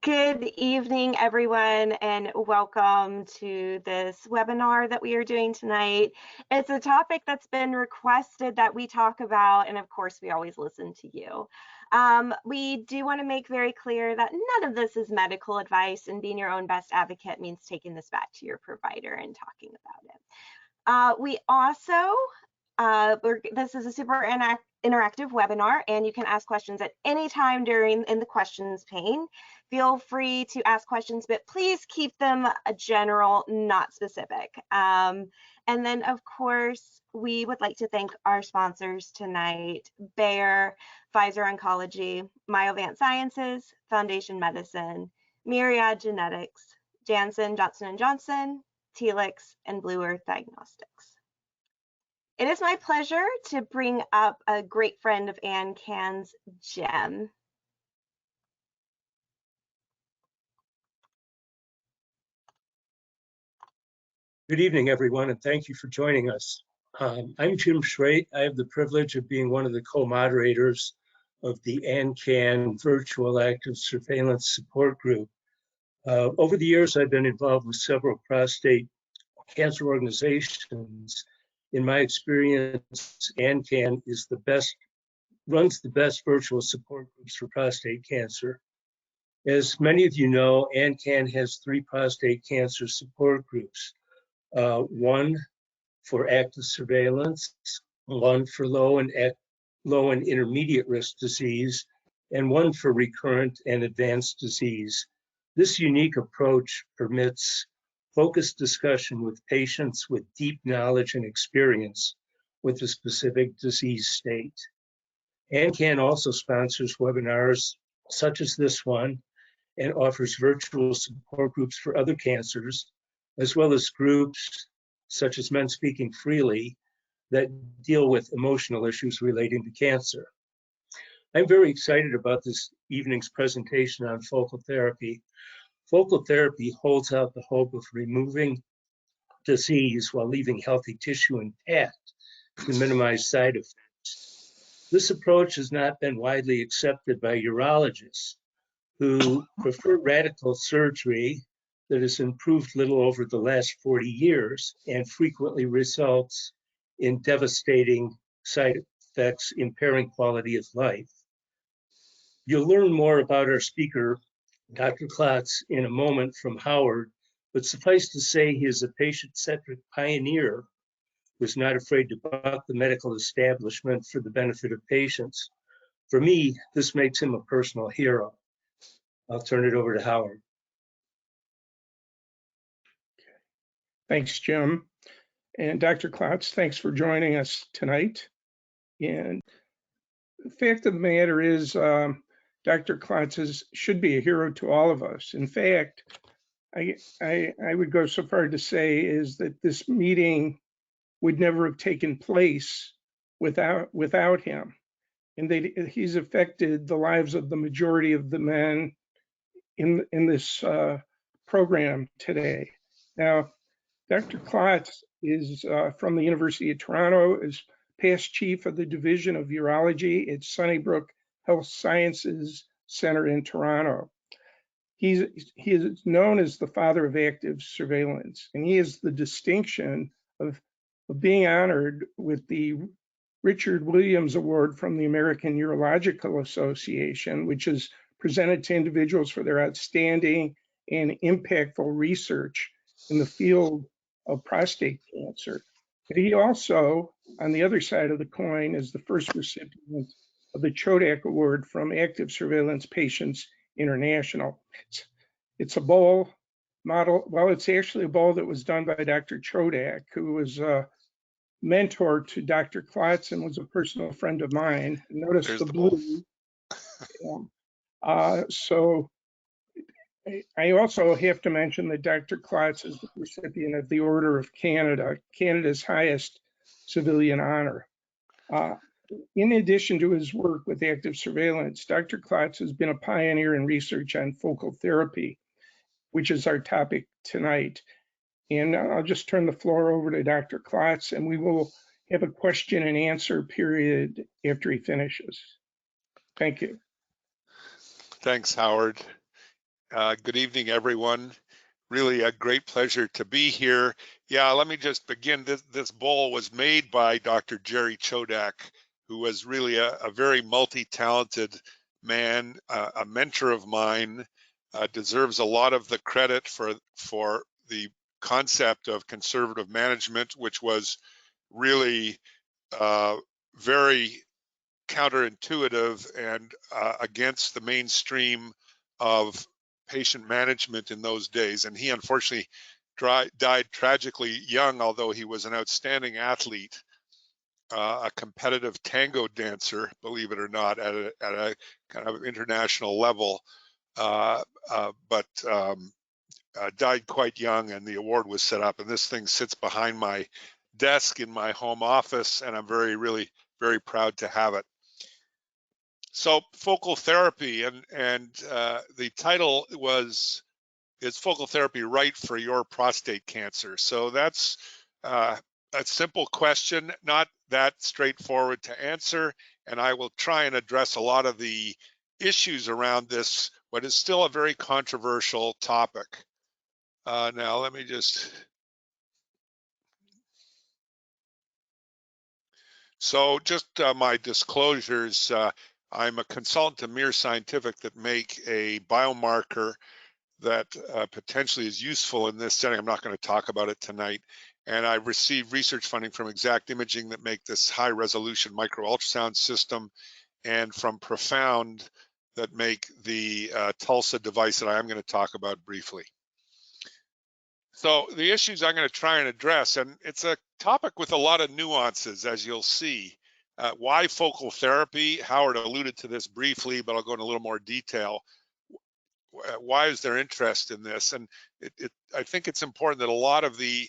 Good evening, everyone, and welcome to this webinar that we are doing tonight. It's a topic that's been requested that we talk about, and of course, we always listen to you. We do want to make very clear that none of this is medical advice, and being your own best advocate means taking this back to your provider and talking about it. We also, this is a super interactive webinar, and you can ask questions at any time in the questions pane. Feel free to ask questions, but please keep them general, not specific. And then, of course, we would like to thank our sponsors tonight: Bayer, Pfizer Oncology, Myovant Sciences, Foundation Medicine, Myriad Genetics, Janssen, Johnson & Johnson, Telix, and Blue Earth Diagnostics. It is my pleasure to bring up a great friend of ANCAN's, Jim. Good evening, everyone, and thank you for joining us. I'm Jim Schreit. I have the privilege of being one of the co-moderators of the ANCAN Virtual Active Surveillance Support Group. Over the years, I've been involved with several prostate cancer organizations. In my experience, ANCAN runs the best virtual support groups for prostate cancer. As many of you know, ANCAN has 3 prostate cancer support groups. One for active surveillance, one for low and intermediate risk disease, and one for recurrent and advanced disease. This unique approach permits focused discussion with patients with deep knowledge and experience with a specific disease state. ANCAN also sponsors webinars such as this one and offers virtual support groups for other cancers, as well as groups such as Men Speaking Freely that deal with emotional issues relating to cancer. I'm very excited about this evening's presentation on focal therapy. Focal therapy holds out the hope of removing disease while leaving healthy tissue intact to minimize side effects. This approach has not been widely accepted by urologists, who prefer radical surgery that has improved little over the last 40 years and frequently results in devastating side effects, impairing quality of life. You'll learn more about our speaker, Dr. Klotz, in a moment from Howard, but suffice to say he is a patient-centric pioneer who's not afraid to buck the medical establishment for the benefit of patients. For me, this makes him a personal hero. I'll turn it over to Howard. Thanks, Jim. And Dr. Klotz, thanks for joining us tonight. And the fact of the matter is, Dr. Klotz should be a hero to all of us. In fact, I would go so far to say is that this meeting would never have taken place without him. And he's affected the lives of the majority of the men in this program today. Now, Dr. Klotz is from the University of Toronto, is past chief of the Division of Urology at Sunnybrook Health Sciences Center in Toronto. He is known as the father of active surveillance, and he has the distinction of being honored with the Richard Williams Award from the American Urological Association, which is presented to individuals for their outstanding and impactful research in the field of prostate cancer. But he also, on the other side of the coin, is the first recipient of the Chodak Award from Active Surveillance Patients International. It's a bowl model. Well, it's actually a bowl that was done by Dr. Chodak, who was a mentor to Dr. Klotz and was a personal friend of mine. Notice the blue. So I also have to mention that Dr. Klotz is the recipient of the Order of Canada, Canada's highest civilian honor. In addition to his work with active surveillance, Dr. Klotz has been a pioneer in research on focal therapy, which is our topic tonight. And I'll just turn the floor over to Dr. Klotz, and we will have a question and answer period after he finishes. Thank you. Thanks, Howard. Good evening, everyone. Really a great pleasure to be here. Yeah, let me just begin. This bowl was made by Dr. Jerry Chodak, who was really a very multi-talented man, a mentor of mine, deserves a lot of the credit for the concept of conservative management, which was really very counterintuitive and against the mainstream of patient management in those days. And he unfortunately died tragically young, although he was an outstanding athlete, a competitive tango dancer, believe it or not, at a kind of international level, but died quite young, and the award was set up. And this thing sits behind my desk in my home office, and I'm really very proud to have it. So focal therapy, and the title is Focal Therapy Right for Your Prostate Cancer? So that's a simple question, not that straightforward to answer, and I will try and address a lot of the issues around this, what is still a very controversial topic. Now let me just... So just my disclosures, I'm a consultant to Myriad Scientific that make a biomarker that potentially is useful in this setting. I'm not going to talk about it tonight. And I've received research funding from Exact Imaging that make this high resolution micro ultrasound system, and from Profound that make the Tulsa device that I am going to talk about briefly. So the issues I'm going to try and address, and it's a topic with a lot of nuances, as you'll see. Why focal therapy? Howard alluded to this briefly, but I'll go into a little more detail. Why is there interest in this? And I think it's important that a lot of the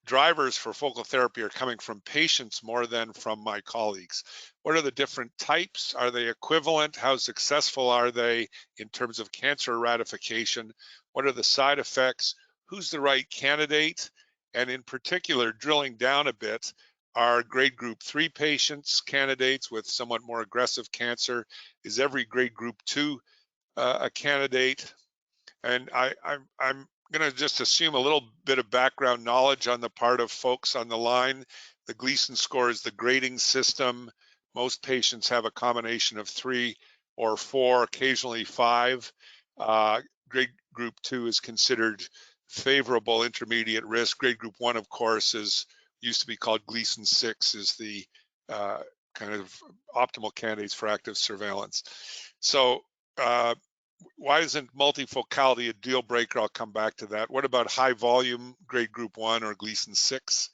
drivers for focal therapy are coming from patients more than from my colleagues. What are the different types? Are they equivalent? How successful are they in terms of cancer eradication? What are the side effects? Who's the right candidate? And in particular, drilling down a bit, are grade group 3 patients candidates with somewhat more aggressive cancer? Is every grade group 2 a candidate? And I'm going to just assume a little bit of background knowledge on the part of folks on the line. The Gleason score is the grading system. Most patients have a combination of 3 or 4, occasionally 5. Grade group 2 is considered favorable intermediate risk. Grade group 1, of course, used to be called Gleason 6, is the kind of optimal candidates for active surveillance. So why isn't multifocality a deal breaker? I'll come back to that. What about high volume grade group 1 or Gleason 6?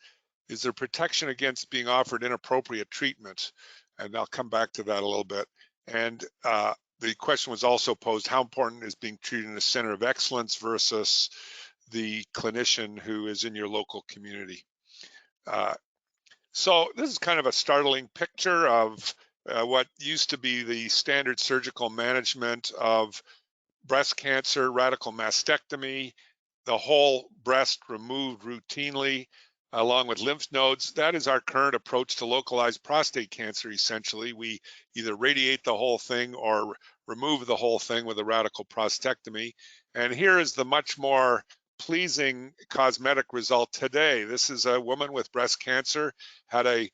Is there protection against being offered inappropriate treatment? And I'll come back to that a little bit. And the question was also posed, how important is being treated in a center of excellence versus the clinician who is in your local community? So this is kind of a startling picture of what used to be the standard surgical management of breast cancer, radical mastectomy, the whole breast removed routinely, along with lymph nodes. That is our current approach to localized prostate cancer, essentially. We either radiate the whole thing or remove the whole thing with a radical prostatectomy. And here is the much more pleasing cosmetic result today. This is a woman with breast cancer, had a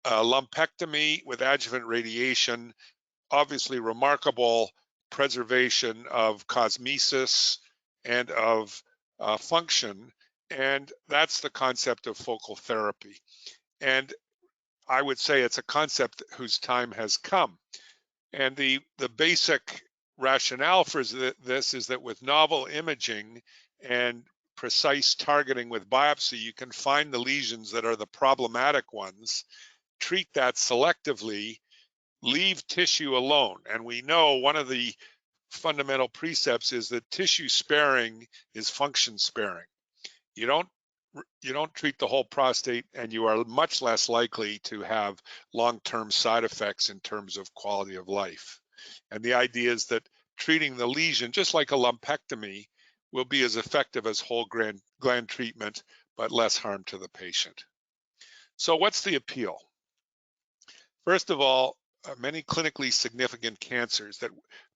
lumpectomy with adjuvant radiation, obviously remarkable preservation of cosmesis and of function, and that's the concept of focal therapy. And I would say it's a concept whose time has come. And the basic rationale for this is that with novel imaging and precise targeting with biopsy, you can find the lesions that are the problematic ones, treat that selectively, leave tissue alone. And we know one of the fundamental precepts is that tissue sparing is function sparing. You don't treat the whole prostate, and you are much less likely to have long-term side effects in terms of quality of life. And the idea is that treating the lesion, just like a lumpectomy, will be as effective as whole gland treatment, but less harm to the patient. So what's the appeal? First of all, many clinically significant cancers that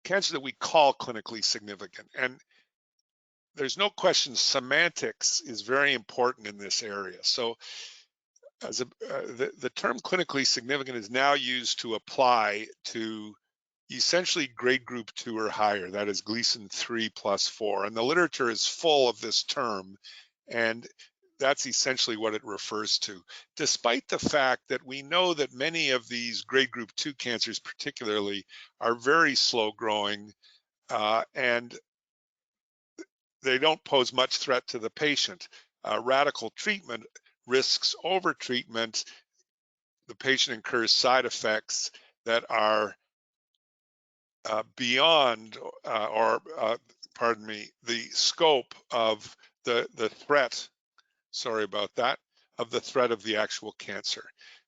cancer that we call clinically significant. And there's no question semantics is very important in this area. So as the term clinically significant is now used to apply to essentially grade group 2 or higher, that is Gleason 3+4. And the literature is full of this term, and that's essentially what it refers to. Despite the fact that we know that many of these grade group 2 cancers particularly are very slow growing, and they don't pose much threat to the patient. Radical treatment risks over treatment. The patient incurs side effects that are beyond pardon me, the scope of the threat, sorry about that, of the threat of the actual cancer.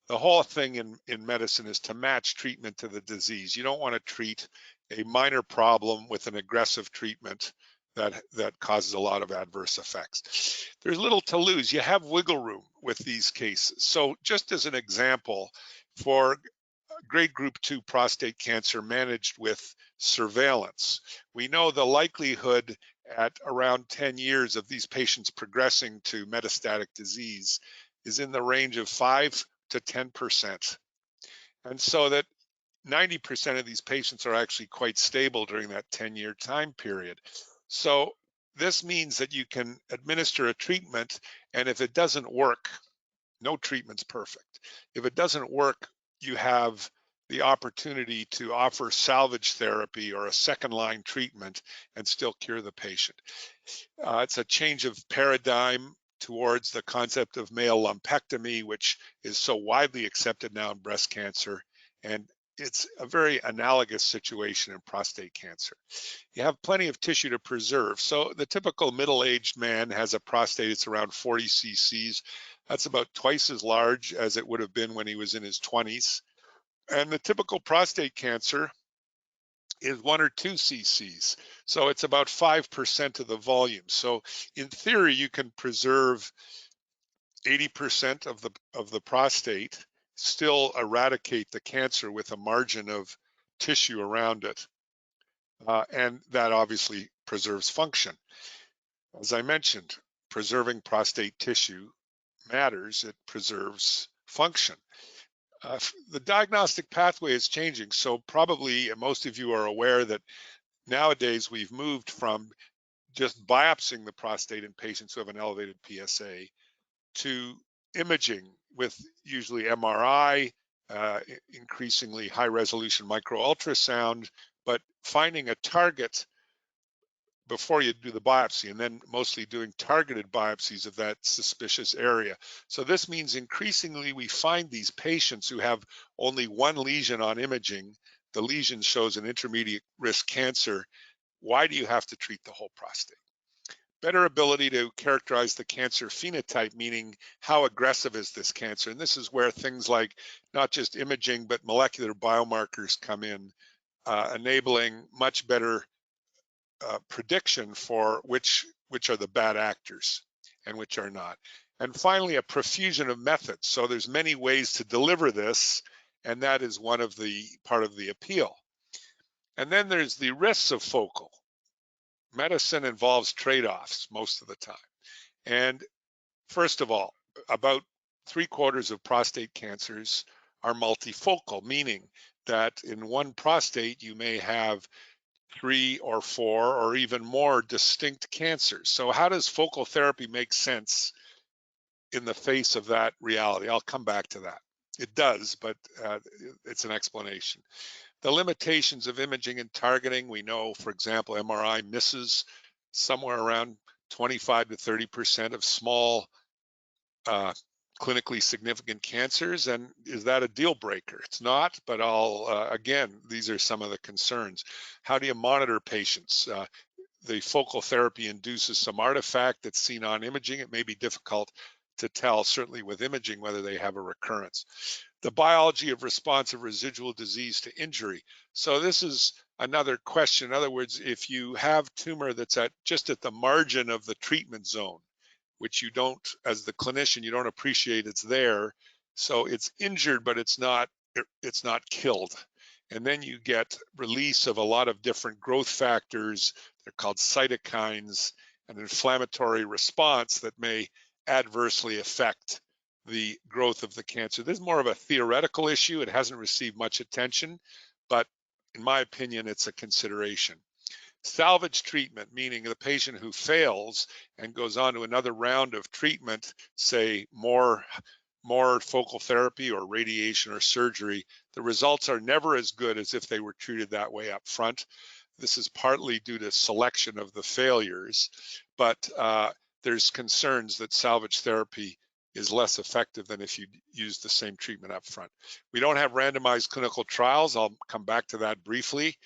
The whole thing in medicine is to match treatment to the disease. You don't want to treat a minor problem with an aggressive treatment that causes a lot of adverse effects. There's little to lose. You have wiggle room with these cases. So just as an example, for grade group 2 prostate cancer managed with surveillance, we know the likelihood at around 10 years of these patients progressing to metastatic disease is in the range of 5 to 10%. And so that 90% of these patients are actually quite stable during that 10-year time period. So this means that you can administer a treatment, and if it doesn't work, no treatment's perfect. If it doesn't work, you have the opportunity to offer salvage therapy or a second line treatment and still cure the patient. It's a change of paradigm towards the concept of male lumpectomy, which is so widely accepted now in breast cancer. And it's a very analogous situation in prostate cancer. You have plenty of tissue to preserve. So the typical middle-aged man has a prostate, it's around 40 cc's. That's about twice as large as it would have been when he was in his 20s. And the typical prostate cancer is 1 or 2 cc's. So it's about 5% of the volume. So in theory, you can preserve 80% of the prostate, still eradicate the cancer with a margin of tissue around it. And that obviously preserves function. As I mentioned, preserving prostate tissue matters. It preserves function. The diagnostic pathway is changing. So probably most of you are aware that nowadays we've moved from just biopsying the prostate in patients who have an elevated PSA to imaging with usually MRI, increasingly high resolution micro ultrasound, but finding a target before you do the biopsy, and then mostly doing targeted biopsies of that suspicious area. So this means increasingly we find these patients who have only one lesion on imaging. The lesion shows an intermediate risk cancer. Why do you have to treat the whole prostate? Better ability to characterize the cancer phenotype, meaning how aggressive is this cancer? And this is where things like not just imaging, but molecular biomarkers come in, enabling much better prediction for which are the bad actors and which are not. And finally, a profusion of methods. So there's many ways to deliver this, and that is one of the part of the appeal. And then there's the risks of focal. Medicine involves trade-offs most of the time. And first of all, about 3/4 of prostate cancers are multifocal, meaning that in one prostate you may have 3 or 4 or even more distinct cancers. So how does focal therapy make sense in the face of that reality? I'll come back to that. It does, but it's an explanation. The limitations of imaging and targeting, we know, for example, MRI misses somewhere around 25 to 30% of small clinically significant cancers. And is that a deal breaker? It's not, but again, these are some of the concerns. How do you monitor patients? The focal therapy induces some artifact that's seen on imaging. It may be difficult to tell, certainly with imaging, whether they have a recurrence. The biology of responsive residual disease to injury. So this is another question. In other words, if you have tumor that's just at the margin of the treatment zone, which you don't, as the clinician, you don't appreciate it's there. So it's injured, but it's not killed. And then you get release of a lot of different growth factors. They're called cytokines, an inflammatory response that may adversely affect the growth of the cancer. This is more of a theoretical issue. It hasn't received much attention, but in my opinion, it's a consideration. Salvage treatment, meaning the patient who fails and goes on to another round of treatment, say more focal therapy or radiation or surgery, the results are never as good as if they were treated that way up front. This is partly due to selection of the failures, but there's concerns that salvage therapy is less effective than if you use the same treatment up front. We don't have randomized clinical trials. I'll come back to that briefly.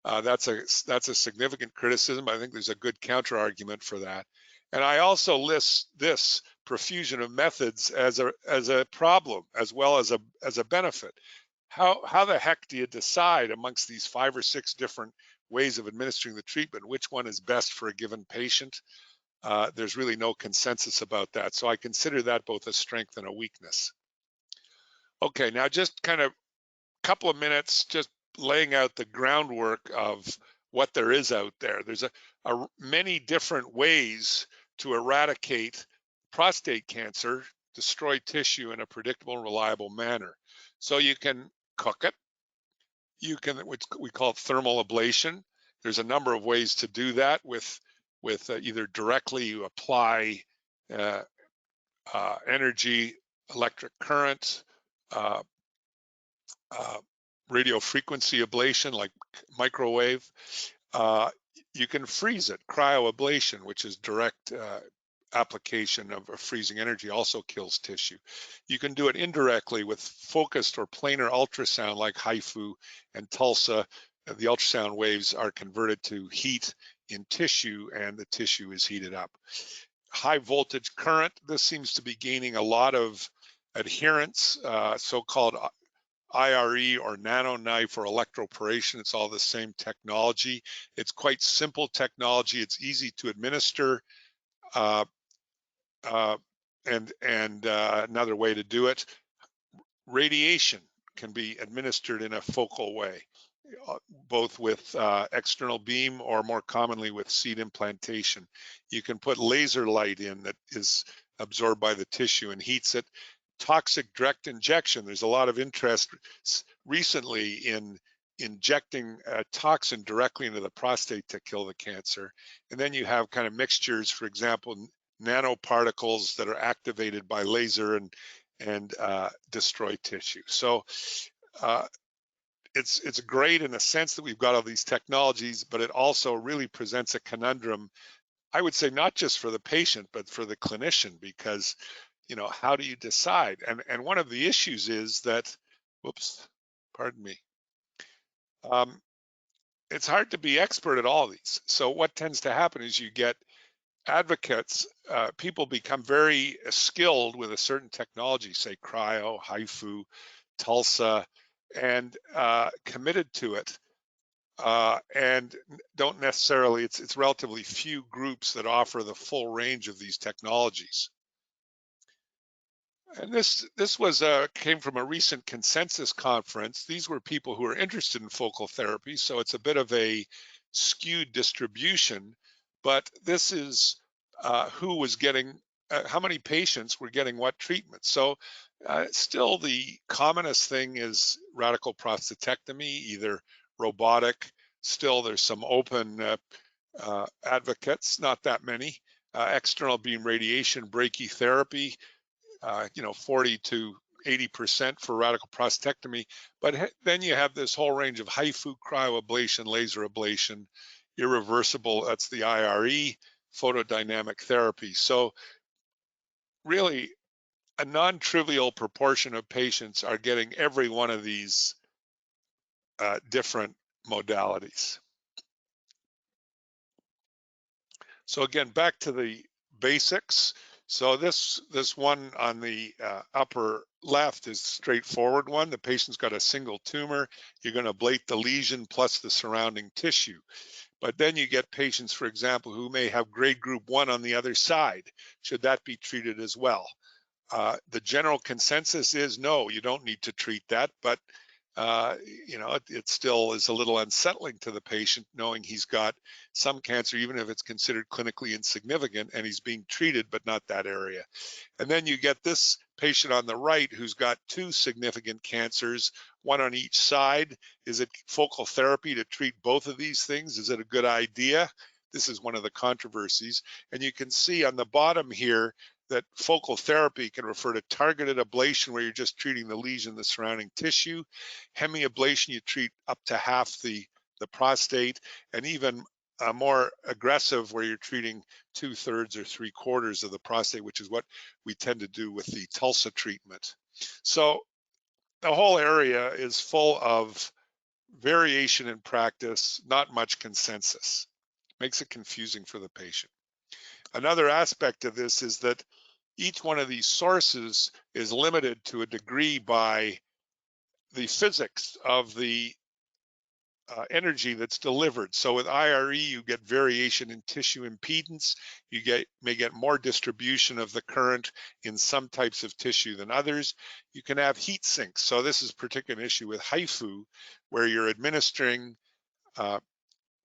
That's a significant criticism. I think there's a good counter argument for that. And I also list this profusion of methods as a problem as well as a benefit. How the heck do you decide amongst these 5 or 6 different ways of administering the treatment which one is best for a given patient? There's really no consensus about that. So I consider that both a strength and a weakness. Okay, now just kind of a couple of minutes just laying out the groundwork of what there is out there. There's many different ways to eradicate prostate cancer, destroy tissue in a predictable and reliable manner. So you can cook it. You can, which we call thermal ablation. There's a number of ways to do that with either directly you apply energy, electric current, radio frequency ablation like microwave. You can freeze it, cryoablation, which is direct application of freezing energy, also kills tissue. You can do it indirectly with focused or planar ultrasound like HIFU and TULSA. The ultrasound waves are converted to heat in tissue and the tissue is heated up. High voltage current, this seems to be gaining a lot of adherence, so-called IRE or nano knife or electroporation. It's all the same technology. It's quite simple technology. It's easy to administer. Another way to do it, radiation can be administered in a focal way, both with external beam or more commonly with seed implantation. You can put laser light in that is absorbed by the tissue and heats it. Toxic direct injection, there's a lot of interest recently in injecting a toxin directly into the prostate to kill the cancer. And then you have kind of mixtures, for example, nanoparticles that are activated by laser and destroy tissue. So it's great in the sense that we've got all these technologies, but it also really presents a conundrum, I would say, not just for the patient, but for the clinician, because, you know, how do you decide? And one of the issues is that, whoops, pardon me. It's hard to be expert at all these. So what tends to happen is you get advocates, people become very skilled with a certain technology, say cryo, HIFU, TULSA, and committed to it, and don't necessarily, it's relatively few groups that offer the full range of these technologies. And this was came from a recent consensus conference. These were people who are interested in focal therapy, so it's a bit of a skewed distribution, but this is who was getting, how many patients were getting what treatment. So still the commonest thing is radical prostatectomy, either robotic. Still there's some open advocates, not that many. External beam radiation, brachytherapy, 40 to 80% for radical prostatectomy. But then you have this whole range of HIFU, cryoablation, laser ablation, irreversible, that's the IRE, photodynamic therapy. So really a non-trivial proportion of patients are getting every one of these different modalities. So again, back to the basics. So this one on the upper left is straightforward one. The patient's got a single tumor. You're going to ablate the lesion plus the surrounding tissue. But then you get patients, for example, who may have grade group 1 on the other side. Should that be treated as well? The general consensus is no, you don't need to treat that, but you know, it still is a little unsettling to the patient knowing he's got some cancer, even if it's considered clinically insignificant and he's being treated, but not that area. And then you get this patient on the right who's got two significant cancers, one on each side. Is it focal therapy to treat both of these things? Is it a good idea? This is one of the controversies. And you can see on the bottom here that focal therapy can refer to targeted ablation, where you're just treating the lesion, the surrounding tissue. Hemiablation, you treat up to half the prostate, and even more aggressive, where you're treating 2/3 or 3/4 of the prostate, which is what we tend to do with the TULSA treatment. So the whole area is full of variation in practice, not much consensus. Makes it confusing for the patient. Another aspect of this is that each one of these sources is limited to a degree by the physics of the energy that's delivered. So with IRE, you get variation in tissue impedance. You may get more distribution of the current in some types of tissue than others. You can have heat sinks. So this is a particular issue with HIFU, where you're administering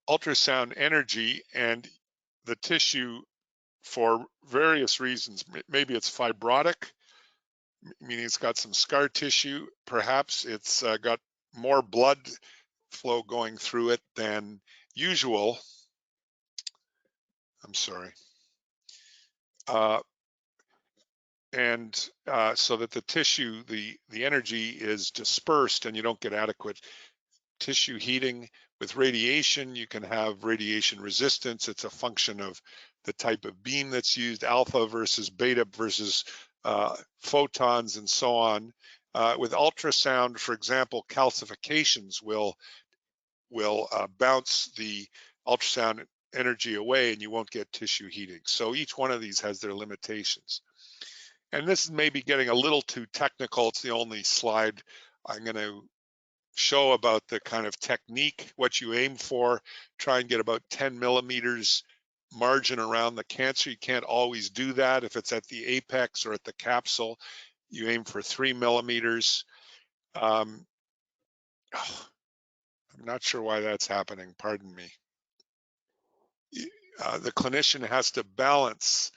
ultrasound energy, and the tissue, for various reasons, maybe it's fibrotic, meaning it's got some scar tissue, perhaps it's got more blood flow going through it than usual. I'm sorry. So that the tissue, the energy is dispersed and you don't get adequate tissue heating. With radiation, you can have radiation resistance. It's a function of the type of beam that's used, alpha versus beta versus photons, and so on. With ultrasound, for example, calcifications will bounce the ultrasound energy away and you won't get tissue heating. So each one of these has their limitations. And this is maybe getting a little too technical. It's the only slide I'm going to show about the kind of technique, what you aim for. Try and get about 10 millimeters margin around the cancer. You can't always do that. If it's at the apex or at the capsule, you aim for 3 millimeters. I'm not sure why that's happening, pardon me. The clinician has to balance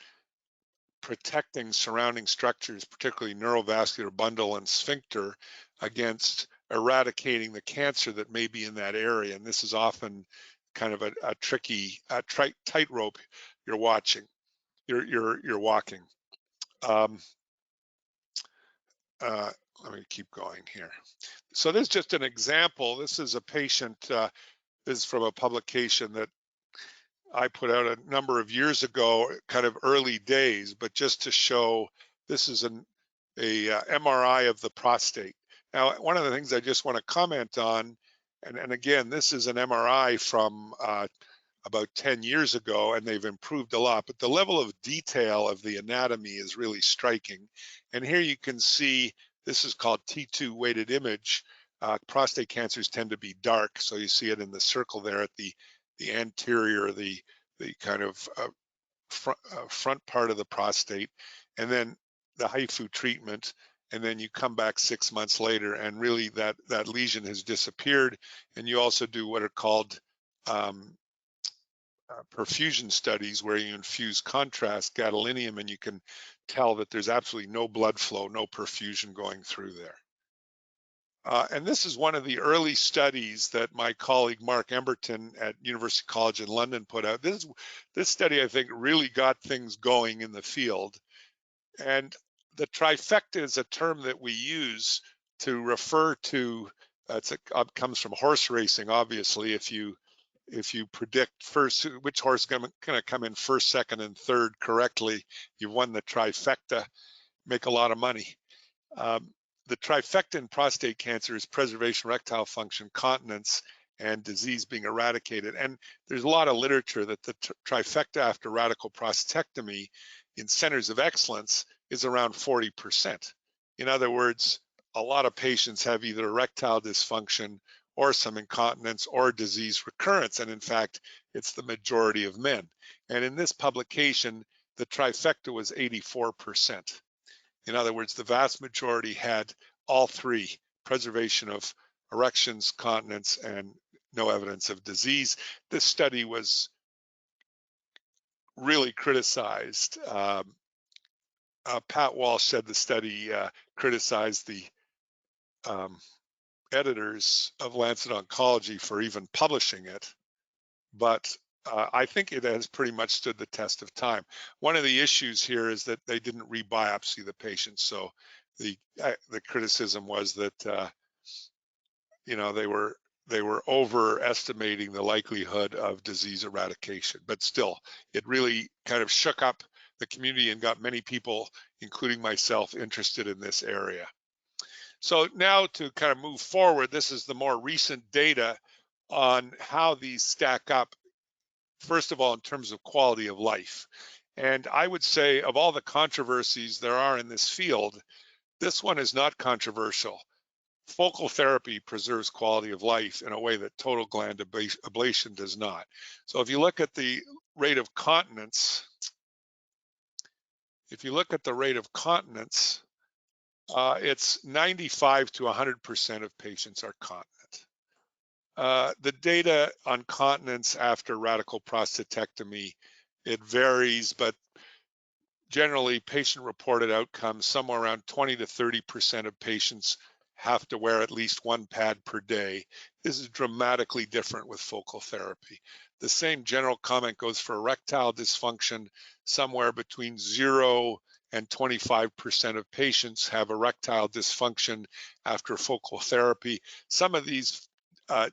protecting surrounding structures, particularly neurovascular bundle and sphincter, against eradicating the cancer that may be in that area. And this is often kind of a tricky tightrope you're walking. Let me keep going here. So this is just an example. This is a patient, this is from a publication that I put out a number of years ago, kind of early days, but just to show, this is a MRI of the prostate. Now, one of the things I just want to comment on, and again, this is an MRI from about 10 years ago, and they've improved a lot, but the level of detail of the anatomy is really striking. And here you can see, this is called T2 weighted image. Prostate cancers tend to be dark, so you see it in the circle there at the anterior, the kind of front part of the prostate, and then the HIFU treatment, and then you come back 6 months later, and really that lesion has disappeared. And you also do what are called perfusion studies, where you infuse contrast gadolinium, and you can tell that there's absolutely no blood flow, no perfusion going through there. And this is one of the early studies that my colleague Mark Emberton at University College in London put out. This study, I think, really got things going in the field. And the trifecta is a term that we use to refer to, it comes from horse racing, obviously. If you predict first which horse is going to come in first, second, and third correctly, you've won the trifecta, make a lot of money. The trifecta in prostate cancer is preservation, erectile function, continence, and disease being eradicated. And there's a lot of literature that the trifecta after radical prostatectomy in centers of excellence is around 40%. In other words, a lot of patients have either erectile dysfunction or some incontinence or disease recurrence. And in fact, it's the majority of men. And in this publication, the trifecta was 84%. In other words, the vast majority had all three: preservation of erections, continence, and no evidence of disease. This study was really criticized. Pat Walsh said the study criticized the editors of Lancet Oncology for even publishing it, but I think it has pretty much stood the test of time. One of the issues here is that they didn't rebiopsy the patients, so the criticism was that you know, they were overestimating the likelihood of disease eradication. But still, it really kind of shook up the community and got many people, including myself, interested in this area. So now to kind of move forward, this is the more recent data on how these stack up, first of all, in terms of quality of life. And I would say of all the controversies there are in this field, this one is not controversial. Focal therapy preserves quality of life in a way that total gland ablation does not. So if you look at the rate of continence, it's 95 to 100% of patients are continent. The data on continence after radical prostatectomy, it varies, but generally patient-reported outcomes, somewhere around 20 to 30% of patients have to wear at least one pad per day. This is dramatically different with focal therapy. The same general comment goes for erectile dysfunction. Somewhere between 0 and 25% of patients have erectile dysfunction after focal therapy. Some of these,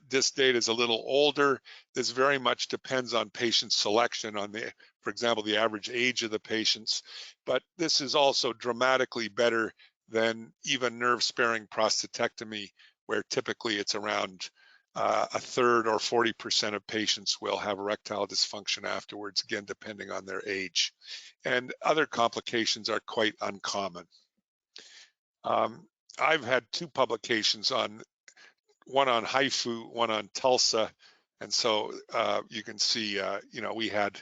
this data is a little older. This very much depends on patient selection, on the, for example, the average age of the patients. But this is also dramatically better than even nerve-sparing prostatectomy, where typically it's around a third or 40% of patients will have erectile dysfunction afterwards, again, depending on their age. And other complications are quite uncommon. I've had 2 publications on, one on HIFU, one on TULSA. And so you can see, you know, we had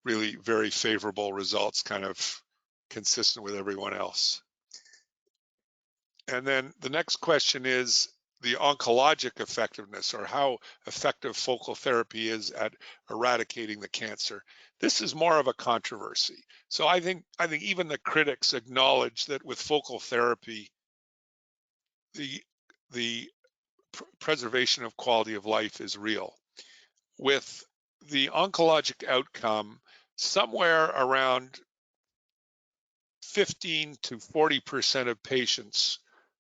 really very favorable results, kind of consistent with everyone else. And then the next question is the oncologic effectiveness, or how effective focal therapy is at eradicating the cancer. This is more of a controversy. So I think even the critics acknowledge that with focal therapy, the preservation of quality of life is real. With the oncologic outcome, somewhere around 15 to 40% of patients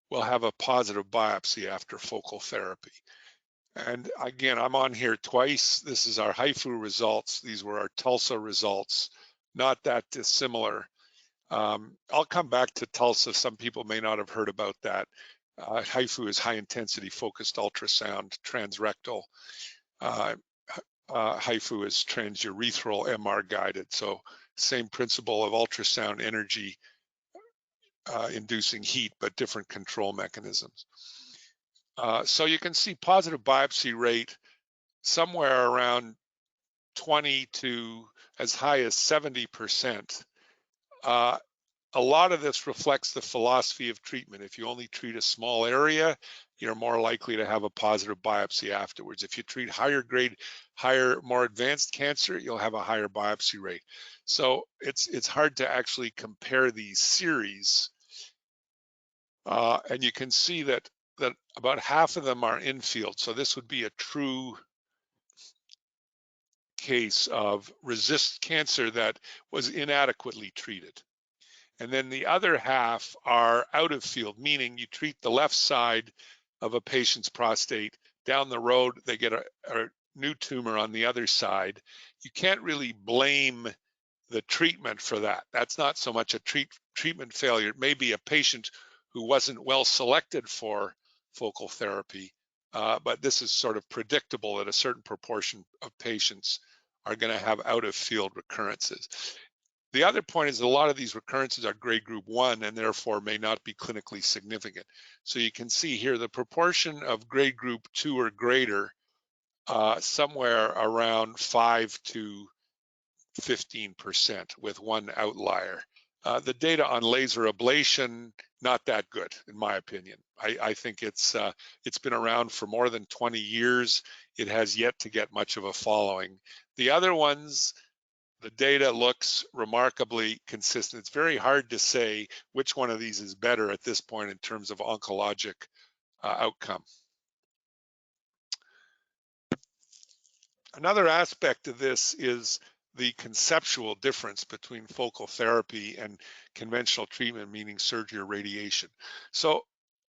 will have a positive biopsy after focal therapy. And again, I'm on here twice. This is our HIFU results. These were our TULSA results, not that dissimilar. I'll come back to TULSA. Some people may not have heard about that. HIFU is high intensity focused ultrasound, transrectal. HIFU is transurethral MR guided. So same principle of ultrasound energy inducing heat, but different control mechanisms. So you can see positive biopsy rate somewhere around 20 to as high as 70%. A lot of this reflects the philosophy of treatment. If you only treat a small area, you're more likely to have a positive biopsy afterwards. If you treat higher grade, more advanced cancer, you'll have a higher biopsy rate. So it's hard to actually compare these series. And you can see that about half of them are infield. So this would be a true case of resist cancer that was inadequately treated. And then the other half are out of field, meaning you treat the left side of a patient's prostate, down the road they get a new tumor on the other side. You can't really blame the treatment for that. That's not so much a treatment failure. It may be a patient who wasn't well selected for focal therapy, but this is sort of predictable that a certain proportion of patients are going to have out of field recurrences. The other point is a lot of these recurrences are grade group 1 and therefore may not be clinically significant. So you can see here the proportion of grade group 2 or greater, somewhere around 5 to 15% with one outlier. The data on laser ablation, not that good, in my opinion. I think it's been around for more than 20 years. It has yet to get much of a following. The other ones, the data looks remarkably consistent. It's very hard to say which one of these is better at this point in terms of oncologic outcome. Another aspect of this is the conceptual difference between focal therapy and conventional treatment, meaning surgery or radiation. So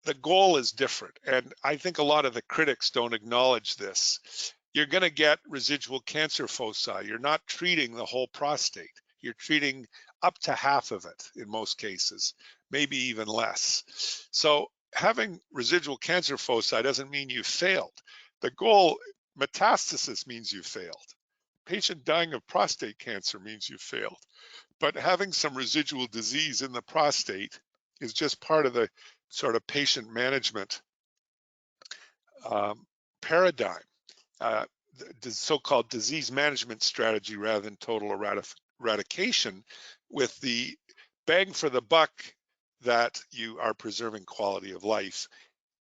the goal is different, and I think a lot of the critics don't acknowledge this. You're going to get residual cancer foci. You're not treating the whole prostate. You're treating up to half of it in most cases, maybe even less. So having residual cancer foci doesn't mean you failed. The goal, metastasis, means you failed. Patient dying of prostate cancer means you failed. But having some residual disease in the prostate is just part of the sort of patient management paradigm, the so-called disease management strategy rather than total eradication, with the bang for the buck that you are preserving quality of life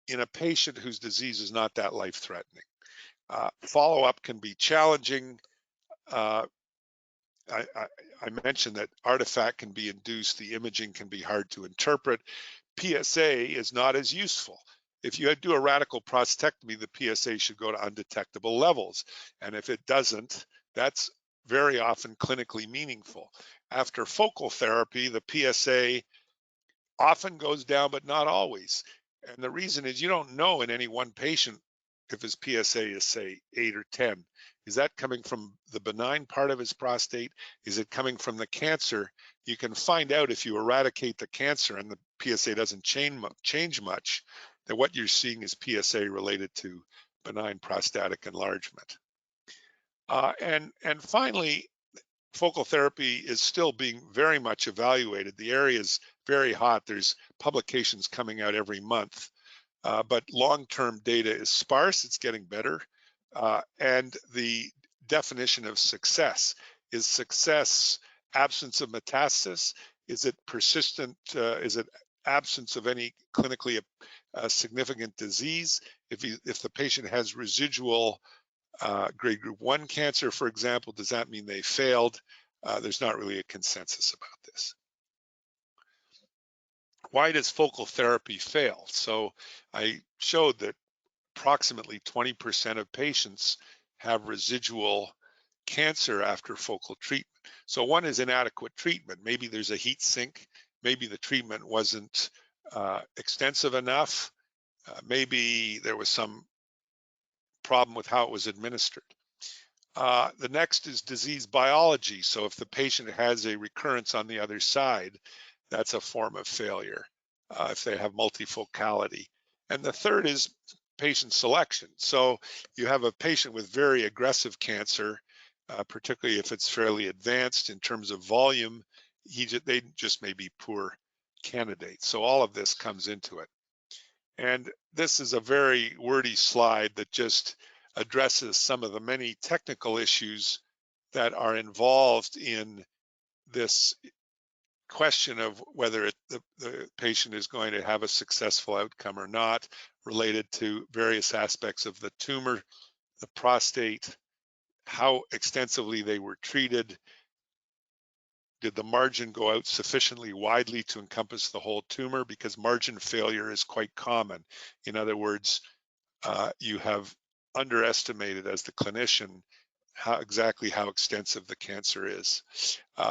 in a patient whose disease is not that life-threatening. Follow-up can be challenging. I mentioned that artifact can be induced, the imaging can be hard to interpret. PSA is not as useful. If you do a radical prostatectomy, the PSA should go to undetectable levels. And if it doesn't, that's very often clinically meaningful. After focal therapy, the PSA often goes down, but not always. And the reason is you don't know in any one patient if his PSA is, say, 8 or 10. Is that coming from the benign part of his prostate? Is it coming from the cancer? You can find out if you eradicate the cancer and the PSA doesn't change much, that what you're seeing is PSA related to benign prostatic enlargement. And finally, focal therapy is still being very much evaluated. The area is very hot. There's publications coming out every month. But long-term data is sparse. It's getting better. And the definition of success is success absence of metastasis? Is it persistent? Is it absence of any clinically significant disease? If the patient has residual grade group 1 cancer, for example, does that mean they failed? There's not really a consensus about this. Why does focal therapy fail? So I showed that approximately 20% of patients have residual cancer after focal treatment. So one is inadequate treatment. Maybe there's a heat sink. Maybe the treatment wasn't extensive enough. Maybe there was some problem with how it was administered. The next is disease biology. So if the patient has a recurrence on the other side, that's a form of failure if they have multifocality. And the third is patient selection. So you have a patient with very aggressive cancer, particularly if it's fairly advanced in terms of volume, they just may be poor candidates. So all of this comes into it. And this is a very wordy slide that just addresses some of the many technical issues that are involved in this question of whether the patient is going to have a successful outcome or not, related to various aspects of the tumor, the prostate, how extensively they were treated, did the margin go out sufficiently widely to encompass the whole tumor, because margin failure is quite common. In other words, you have underestimated as the clinician how extensive the cancer is.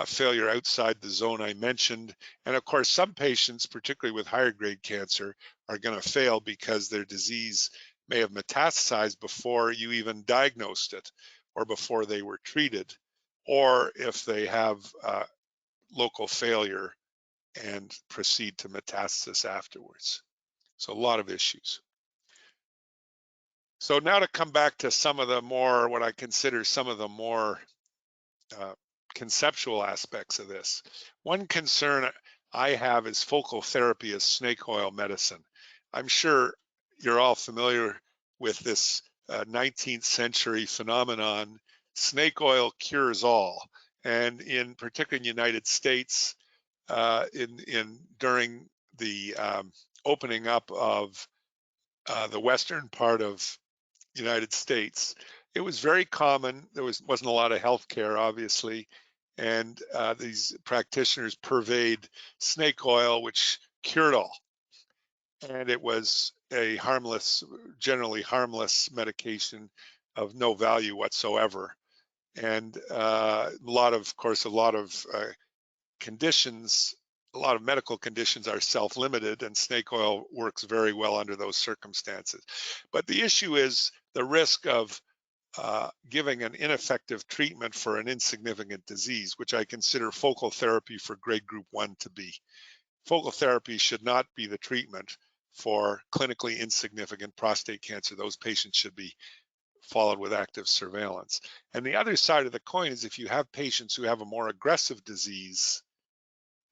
Failure outside the zone I mentioned. And of course, some patients, particularly with higher grade cancer, are going to fail because their disease may have metastasized before you even diagnosed it or before they were treated, or if they have local failure and proceed to metastasis afterwards. So a lot of issues. So now to come back to some of the more, what I consider some of the more conceptual aspects of this. One concern I have is focal therapy as snake oil medicine. I'm sure you're all familiar with this 19th century phenomenon, snake oil cures all. And in particular in the United States, during the opening up of the western part of United States. It was very common. There wasn't a lot of health care, obviously, and these practitioners purveyed snake oil, which cured all. And it was a harmless, generally harmless medication of no value whatsoever. And a lot of conditions, a lot of medical conditions are self-limited, and snake oil works very well under those circumstances. But the issue is the risk of giving an ineffective treatment for an insignificant disease, which I consider focal therapy for grade group 1 to be. Focal therapy should not be the treatment for clinically insignificant prostate cancer. Those patients should be followed with active surveillance. And the other side of the coin is if you have patients who have a more aggressive disease,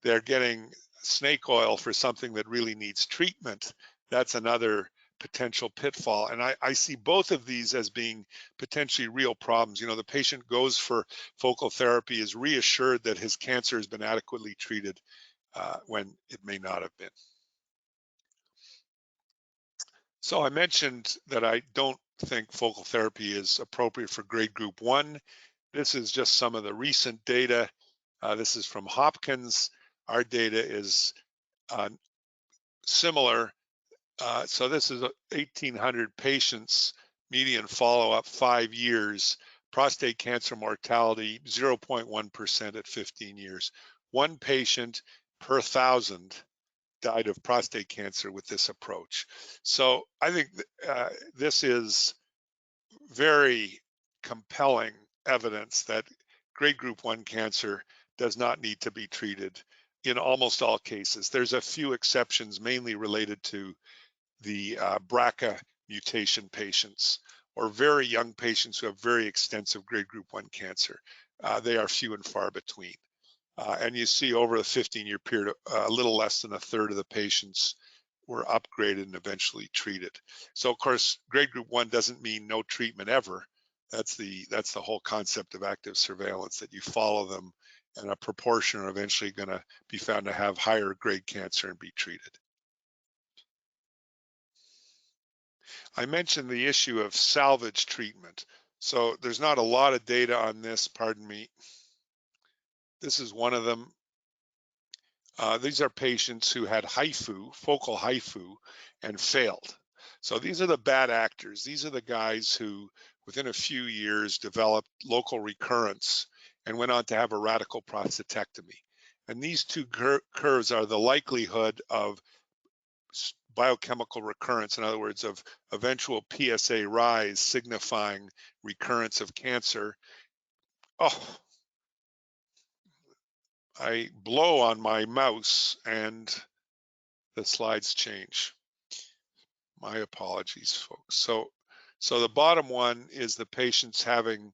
they're getting snake oil for something that really needs treatment. That's another potential pitfall. And I see both of these as being potentially real problems. You know, the patient goes for focal therapy, is reassured that his cancer has been adequately treated when it may not have been. So I mentioned that I don't think focal therapy is appropriate for grade group 1. This is just some of the recent data. This is from Hopkins. Our data is similar. So this is 1,800 patients, median follow-up 5 years, prostate cancer mortality 0.1% at 15 years. One patient per 1,000 died of prostate cancer with this approach. So I think this is very compelling evidence that grade group 1 cancer does not need to be treated in almost all cases. There's a few exceptions, mainly related to the BRCA mutation patients or very young patients who have very extensive grade group 1 cancer. They are few and far between. And you see over a 15-year period, a little less than a third of the patients were upgraded and eventually treated. So of course, grade group 1 doesn't mean no treatment ever. That's the whole concept of active surveillance, that you follow them and a proportion are eventually going to be found to have higher grade cancer and be treated. I mentioned the issue of salvage treatment. So there's not a lot of data on this, pardon me. This is one of them. These are patients who had HIFU, focal HIFU, and failed. So these are the bad actors. These are the guys who, within a few years, developed local recurrence and went on to have a radical prostatectomy. And these two curves are the likelihood of biochemical recurrence, in other words, of eventual PSA rise signifying recurrence of cancer. Oh, I blow on my mouse and the slides change. My apologies, folks. So the bottom one is the patients having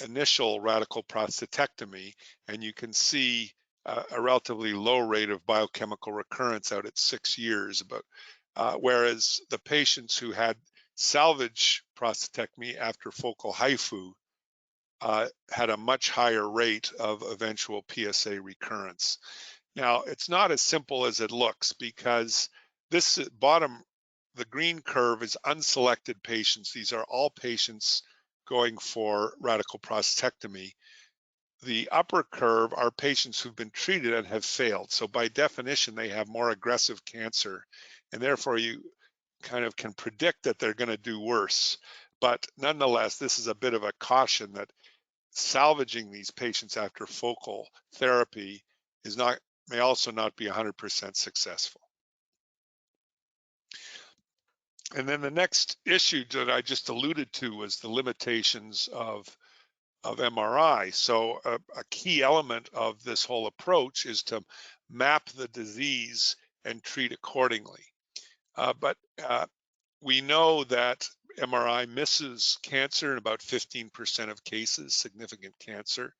initial radical prostatectomy, and you can see a relatively low rate of biochemical recurrence out at 6 years, whereas the patients who had salvage prostatectomy after focal HIFU had a much higher rate of eventual PSA recurrence. Now, it's not as simple as it looks, because this bottom, the green curve, is unselected patients. These are all patients going for radical prostatectomy. The upper curve are patients who've been treated and have failed. So by definition, they have more aggressive cancer, and therefore you kind of can predict that they're going to do worse. But nonetheless, this is a bit of a caution that salvaging these patients after focal therapy may also not be 100% successful. And then the next issue that I just alluded to was the limitations of MRI. So a key element of this whole approach is to map the disease and treat accordingly. But we know that MRI misses cancer in about 15% of cases, significant cancer.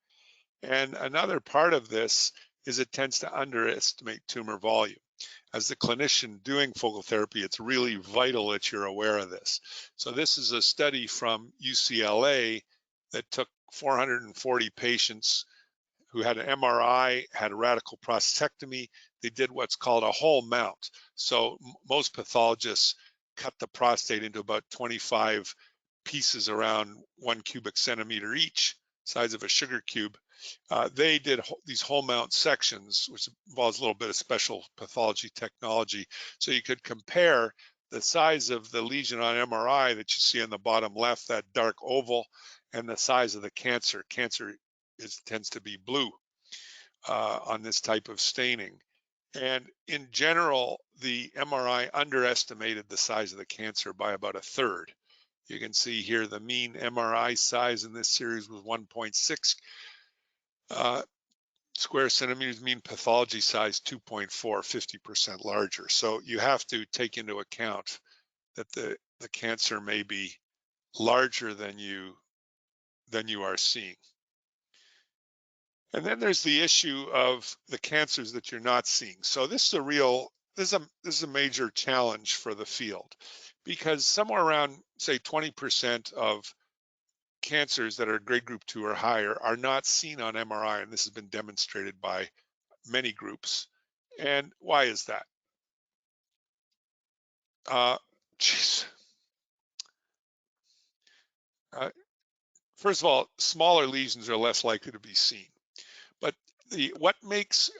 And another part of this is it tends to underestimate tumor volume. As the clinician doing focal therapy, it's really vital that you're aware of this. So this is a study from UCLA that took 440 patients who had an MRI, had a radical prostatectomy. They did what's called a whole mount. So most pathologists cut the prostate into about 25 pieces around 1 cubic centimeter each, size of a sugar cube. They did these whole mount sections, which involves a little bit of special pathology technology. So you could compare the size of the lesion on MRI that you see on the bottom left, that dark oval, and the size of the cancer. Cancer tends to be blue on this type of staining. And in general, the MRI underestimated the size of the cancer by about a third. You can see here the mean MRI size in this series was 1.6 square centimeters, mean pathology size 2.4, 50% larger. So you have to take into account that the cancer may be larger than you are seeing. And then there's the issue of the cancers that you're not seeing. So this is a major challenge for the field, because somewhere around, say, 20% of cancers that are grade group 2 or higher are not seen on MRI, and this has been demonstrated by many groups. And why is that? First of all, smaller lesions are less likely to be seen. But what makes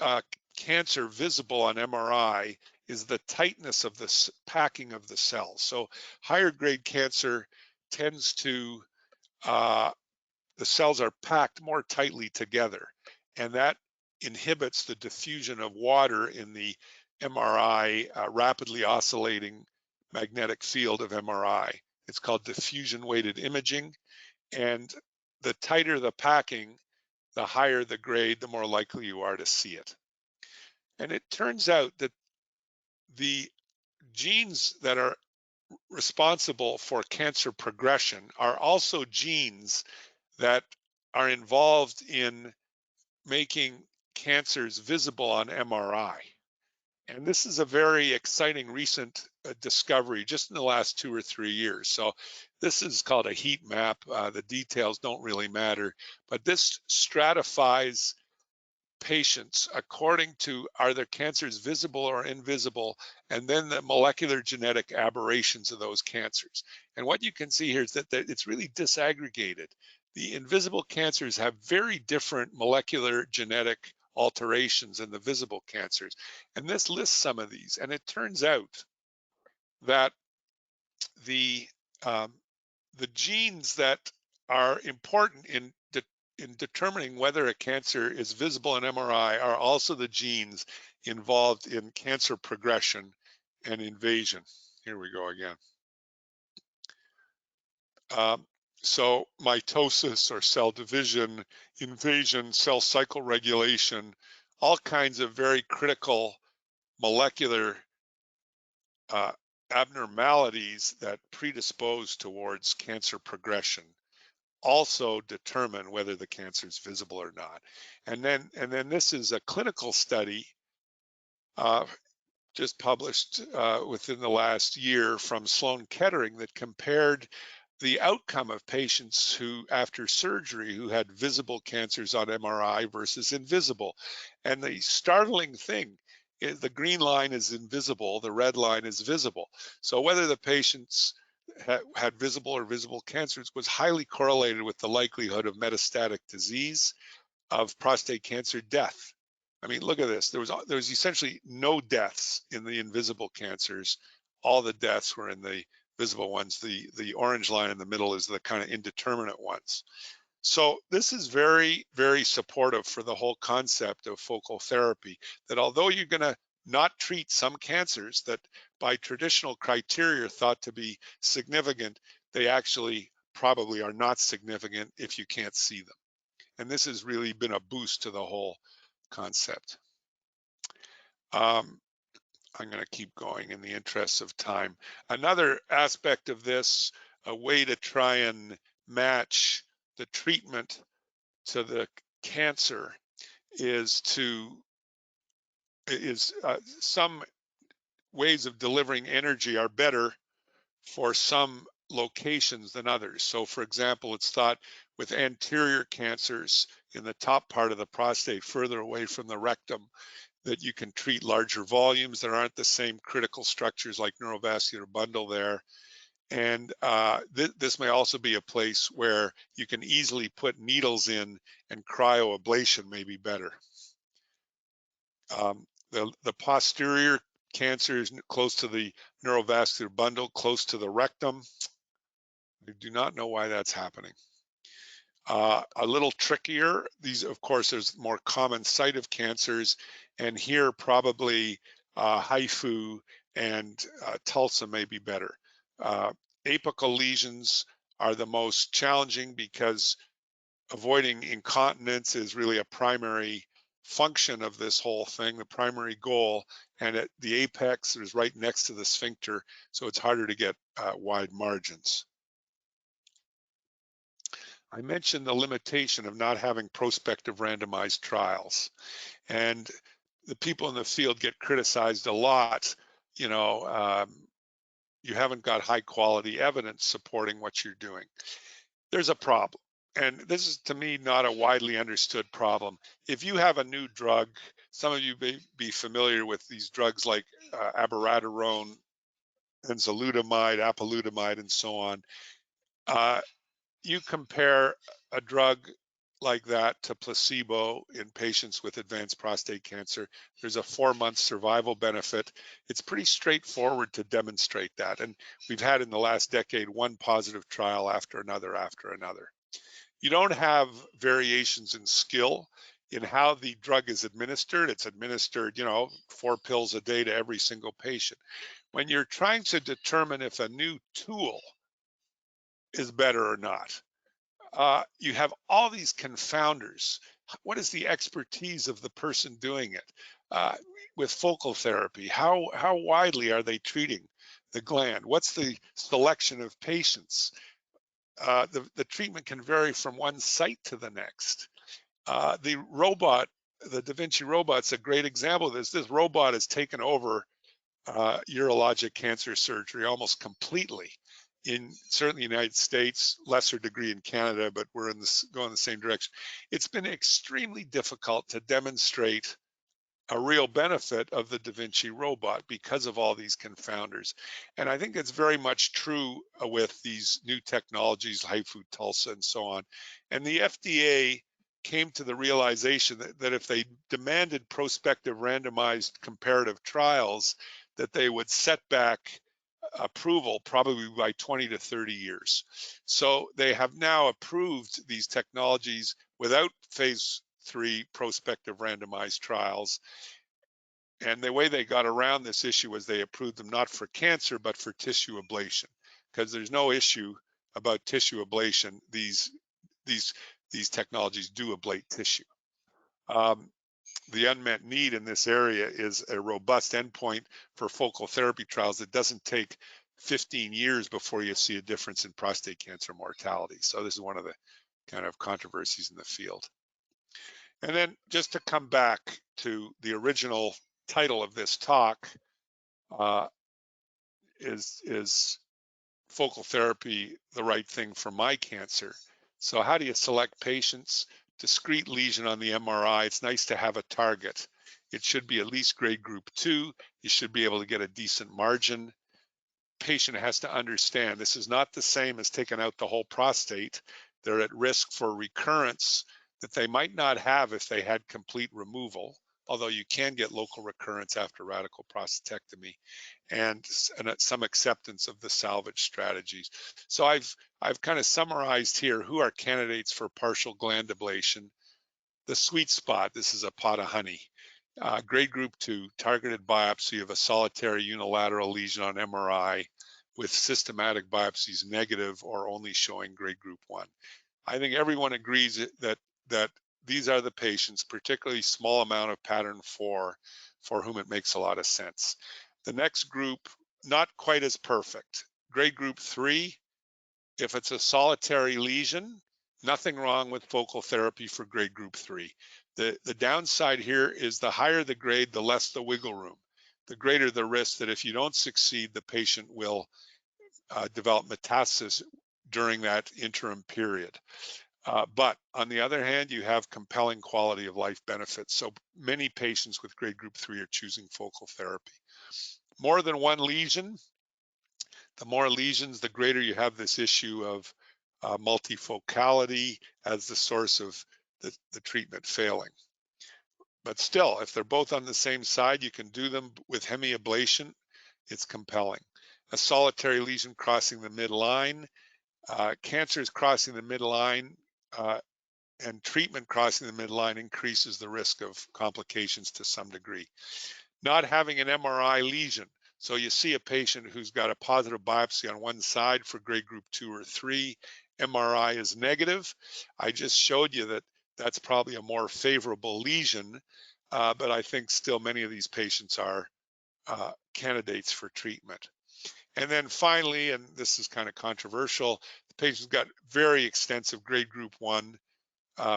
cancer visible on MRI is the tightness of the packing of the cells. So higher grade cancer tends to, the cells are packed more tightly together, and that inhibits the diffusion of water in the MRI rapidly oscillating magnetic field of MRI. It's called diffusion weighted imaging, and the tighter the packing, the higher the grade, the more likely you are to see it. And it turns out that the genes that are responsible for cancer progression are also genes that are involved in making cancers visible on MRI. And this is a very exciting recent discovery just in the last 2 or 3 years. So this is called a heat map. The details don't really matter, but this stratifies patients according to, are their cancers visible or invisible, and then the molecular genetic aberrations of those cancers. And what you can see here is that it's really disaggregated. The invisible cancers have very different molecular genetic alterations than the visible cancers. And this lists some of these. And it turns out that the genes that are important in determining whether a cancer is visible in MRI are also the genes involved in cancer progression and invasion. Here we go again. So mitosis or cell division, invasion, cell cycle regulation, all kinds of very critical molecular abnormalities that predispose towards cancer progression also determine whether the cancer is visible or not. And then this is a clinical study just published within the last year from Sloan Kettering that compared the outcome of patients who, after surgery, who had visible cancers on MRI versus invisible. And the startling thing is the green line is invisible, the red line is visible. So whether the patients had visible or visible cancers was highly correlated with the likelihood of metastatic disease, of prostate cancer death. I mean, look at this. There was essentially no deaths in the invisible cancers. All the deaths were in the visible ones. The orange line in the middle is the kind of indeterminate ones. So this is very, very supportive for the whole concept of focal therapy, that although you're going to not treat some cancers that by traditional criteria are thought to be significant, they actually probably are not significant if you can't see them. And this has really been a boost to the whole concept. I'm going to keep going in the interest of time. Another aspect of this, a way to try and match the treatment to the cancer, is some ways of delivering energy are better for some locations than others. So for example, it's thought with anterior cancers in the top part of the prostate, further away from the rectum, that you can treat larger volumes. There aren't the same critical structures like neurovascular bundle there. And this may also be a place where you can easily put needles in, and cryoablation may be better. The posterior cancers close to the neurovascular bundle, close to the rectum, I do not know why that's happening. A little trickier, these, of course, there's more common site of cancers, and here probably HIFU and TULSA may be better. Apical lesions are the most challenging because avoiding incontinence is really a primary function of this whole thing, the primary goal, and at the apex is right next to the sphincter, so it's harder to get wide margins. I mentioned the limitation of not having prospective randomized trials, and the people in the field get criticized a lot. You know, you haven't got high quality evidence supporting what you're doing. There's a problem, and this is, to me, not a widely understood problem. If you have a new drug, some of you may be familiar with these drugs like abiraterone, enzalutamide, apalutamide, and so on. You compare a drug like that to placebo in patients with advanced prostate cancer, there's a 4-month survival benefit. It's pretty straightforward to demonstrate that. And we've had in the last decade one positive trial after another after another. You don't have variations in skill in how the drug is administered. It's administered, you know, 4 pills a day to every single patient. When you're trying to determine if a new tool is better or not, you have all these confounders. What is the expertise of the person doing it? With focal therapy, how widely are they treating the gland? What's the selection of patients? The treatment can vary from one site to the next. The robot, the Da Vinci robot's a great example of this. This robot has taken over urologic cancer surgery almost completely. In certainly the United States, lesser degree in Canada, but we're going the same direction. It's been extremely difficult to demonstrate a real benefit of the Da Vinci robot because of all these confounders. And I think it's very much true with these new technologies, HIFU, TULSA, and so on. And the FDA came to the realization that if they demanded prospective randomized comparative trials, that they would set back approval probably by 20 to 30 years. So they have now approved these technologies without phase 3 prospective randomized trials. And the way they got around this issue was they approved them not for cancer, but for tissue ablation, because there's no issue about tissue ablation. These technologies do ablate tissue. The unmet need in this area is a robust endpoint for focal therapy trials that doesn't take 15 years before you see a difference in prostate cancer mortality. So this is one of the kind of controversies in the field. And then just to come back to the original title of this talk, is focal therapy the right thing for my cancer? So how do you select patients? Discrete lesion on the MRI, it's nice to have a target. It should be at least grade group 2. You should be able to get a decent margin. Patient has to understand this is not the same as taking out the whole prostate. They're at risk for recurrence that they might not have if they had complete removal, although you can get local recurrence after radical prostatectomy, and some acceptance of the salvage strategies. So I've kind of summarized here who are candidates for partial gland ablation. The sweet spot, this is a pot of honey. Grade group 2, targeted biopsy of a solitary unilateral lesion on MRI with systematic biopsies negative or only showing grade group 1. I think everyone agrees that these are the patients, particularly small amount of pattern 4, for whom it makes a lot of sense. The next group, not quite as perfect. Grade group 3, if it's a solitary lesion, nothing wrong with focal therapy for grade group 3. The downside here is the higher the grade, the less the wiggle room. The greater the risk that if you don't succeed, the patient will develop metastasis during that interim period. But on the other hand, you have compelling quality of life benefits. So many patients with grade group 3 are choosing focal therapy. More than one lesion, the more lesions, the greater you have this issue of multifocality as the source of the treatment failing. But still, if they're both on the same side, you can do them with hemiablation. It's compelling. A solitary lesion crossing the midline, cancers crossing the midline, and treatment crossing the midline increases the risk of complications to some degree. Not having an MRI lesion. So you see a patient who's got a positive biopsy on one side for grade group 2 or 3, MRI is negative. I just showed you that that's probably a more favorable lesion, but I think still many of these patients are candidates for treatment. And then finally, and this is kind of controversial, the patient's got very extensive grade group 1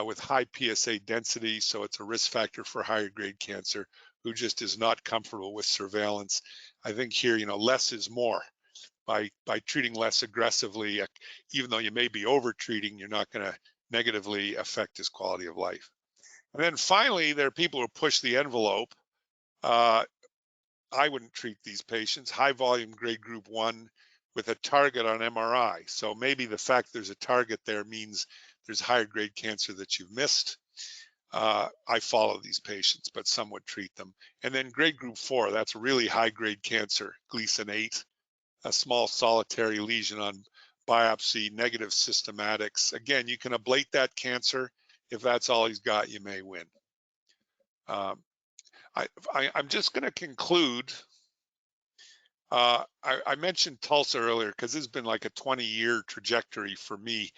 with high PSA density, so it's a risk factor for higher grade cancer, who just is not comfortable with surveillance. I think here, less is more. By treating less aggressively, even though you may be over treating, you're not going to negatively affect his quality of life. And then finally, there are people who push the envelope. I wouldn't treat these patients. High volume grade group 1 with a target on MRI. So maybe the fact there's a target there means there's higher grade cancer that you've missed. I follow these patients, but some would treat them. And then grade group 4, that's really high grade cancer, Gleason 8, a small solitary lesion on biopsy, negative systematics. Again, you can ablate that cancer. If that's all he's got, you may win. I'm just going to conclude. I mentioned Tulsa earlier because this has been like a 20-year trajectory for me.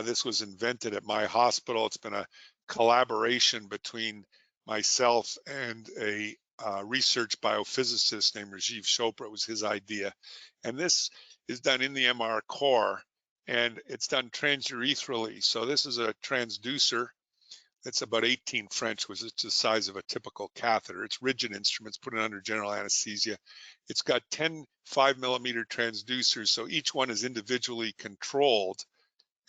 This was invented at my hospital. It's been a collaboration between myself and a research biophysicist named Rajiv Chopra. It was his idea. And this is done in the MR core, and it's done transurethral. So this is a transducer. It's about 18 French, which is the size of a typical catheter. It's rigid instruments, put it under general anesthesia. It's got 10 5mm transducers, so each one is individually controlled.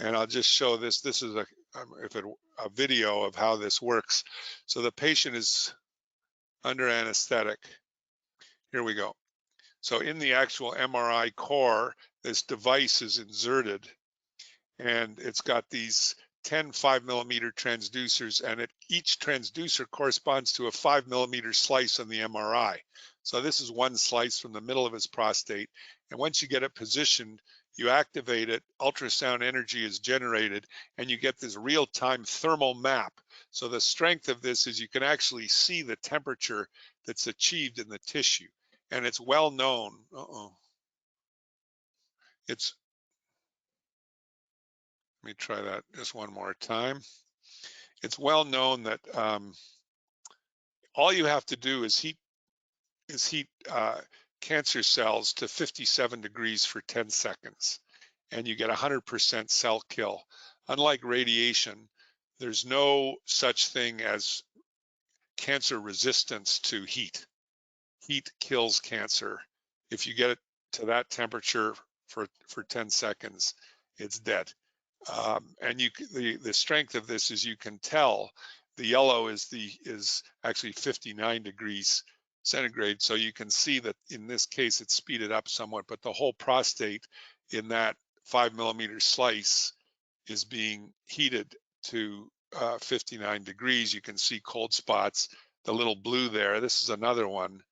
And I'll just show this. This is a video of how this works. So the patient is under anesthetic. Here we go. So in the actual MRI core, this device is inserted, and it's got these 10 5mm transducers, and each transducer corresponds to a 5mm slice on the MRI. So this is one slice from the middle of his prostate. And once you get it positioned, you activate it, ultrasound energy is generated, and you get this real-time thermal map. So the strength of this is you can actually see the temperature that's achieved in the tissue. And it's well known. Let me try that just one more time. It's well known that all you have to do is heat cancer cells to 57 degrees for 10 seconds, and you get 100% cell kill. Unlike radiation, there's no such thing as cancer resistance to heat. Heat kills cancer. If you get it to that temperature for 10 seconds, it's dead. And the strength of this is you can tell the yellow is actually 59 degrees centigrade. So you can see that in this case it's speeded up somewhat, but the whole prostate in that 5mm slice is being heated to 59 degrees. You can see cold spots, the little blue there. This is another one.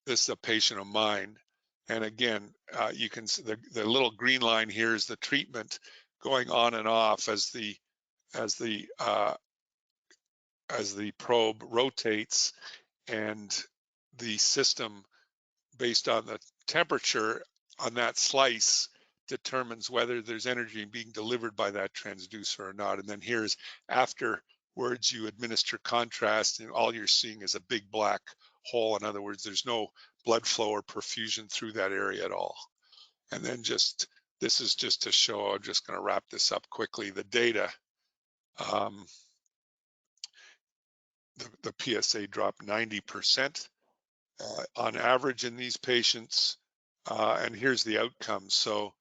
This is a patient of mine. And again, you can see the little green line here is the treatment going on and off as the probe rotates, and the system, based on the temperature on that slice, determines whether there's energy being delivered by that transducer or not. And then here's afterwards you administer contrast, and all you're seeing is a big black hole. In other words, there's no blood flow or perfusion through that area at all. And then this is just to show, I'm just going to wrap this up quickly, the data. The PSA dropped 90% on average in these patients. And here's the outcome. So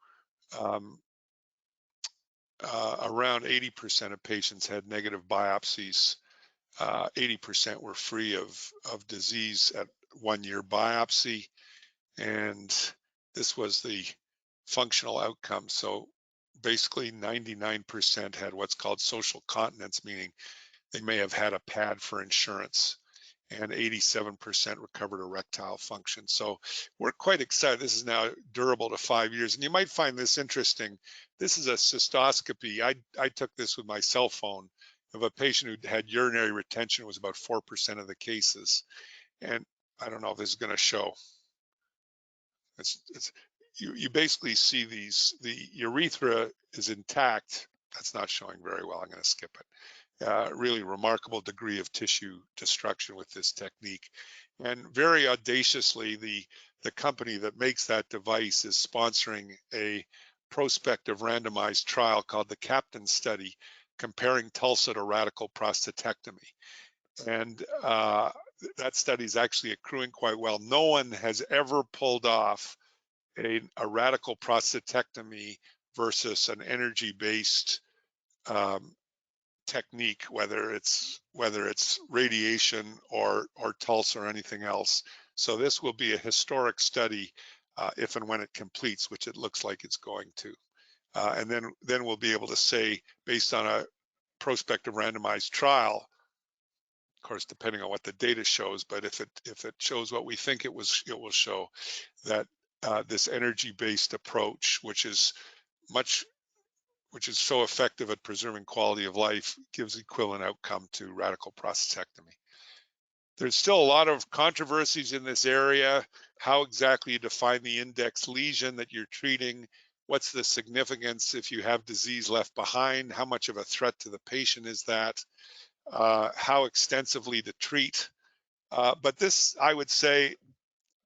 around 80% of patients had negative biopsies. 80% were free of disease at 1 year biopsy. And this was the functional outcome. So basically 99% had what's called social continence, meaning they may have had a pad for insurance, and 87% recovered erectile function. So we're quite excited. This is now durable to 5 years. And you might find this interesting. This is a cystoscopy. I took this with my cell phone of a patient who had urinary retention. It was about 4% of the cases. And I don't know if this is going to show. You basically see the urethra is intact. That's not showing very well. I'm going to skip it. Really remarkable degree of tissue destruction with this technique. And very audaciously, the company that makes that device is sponsoring a prospective randomized trial called the Captain Study, comparing TULSA to radical prostatectomy. And that study is actually accruing quite well. No one has ever pulled off a radical prostatectomy versus an energy-based technique, whether it's radiation or TULSA or anything else. So this will be a historic study if and when it completes, which it looks like it's going to. And then we'll be able to say, based on a prospective randomized trial, of course, depending on what the data shows, but if it shows what we think it will show, that this energy-based approach, which is so effective at preserving quality of life, gives equivalent outcome to radical prostatectomy. There's still a lot of controversies in this area. How exactly you define the index lesion that you're treating? What's the significance if you have disease left behind? How much of a threat to the patient is that? How extensively to treat? But this, I would say,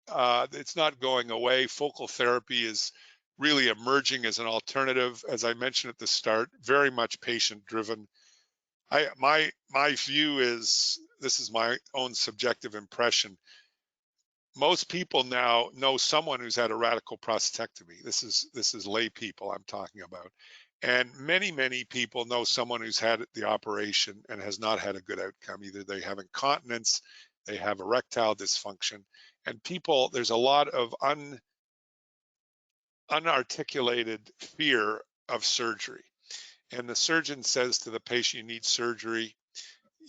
it's not going away. Focal therapy is really emerging as an alternative. As I mentioned at the start, very much patient driven. My view is, this is my own subjective impression, most people now know someone who's had a radical prostatectomy. This is lay people I'm talking about. And many people know someone who's had the operation and has not had a good outcome. Either they have incontinence, they have erectile dysfunction, and there's a lot of unarticulated fear of surgery. And the surgeon says to the patient, you need surgery,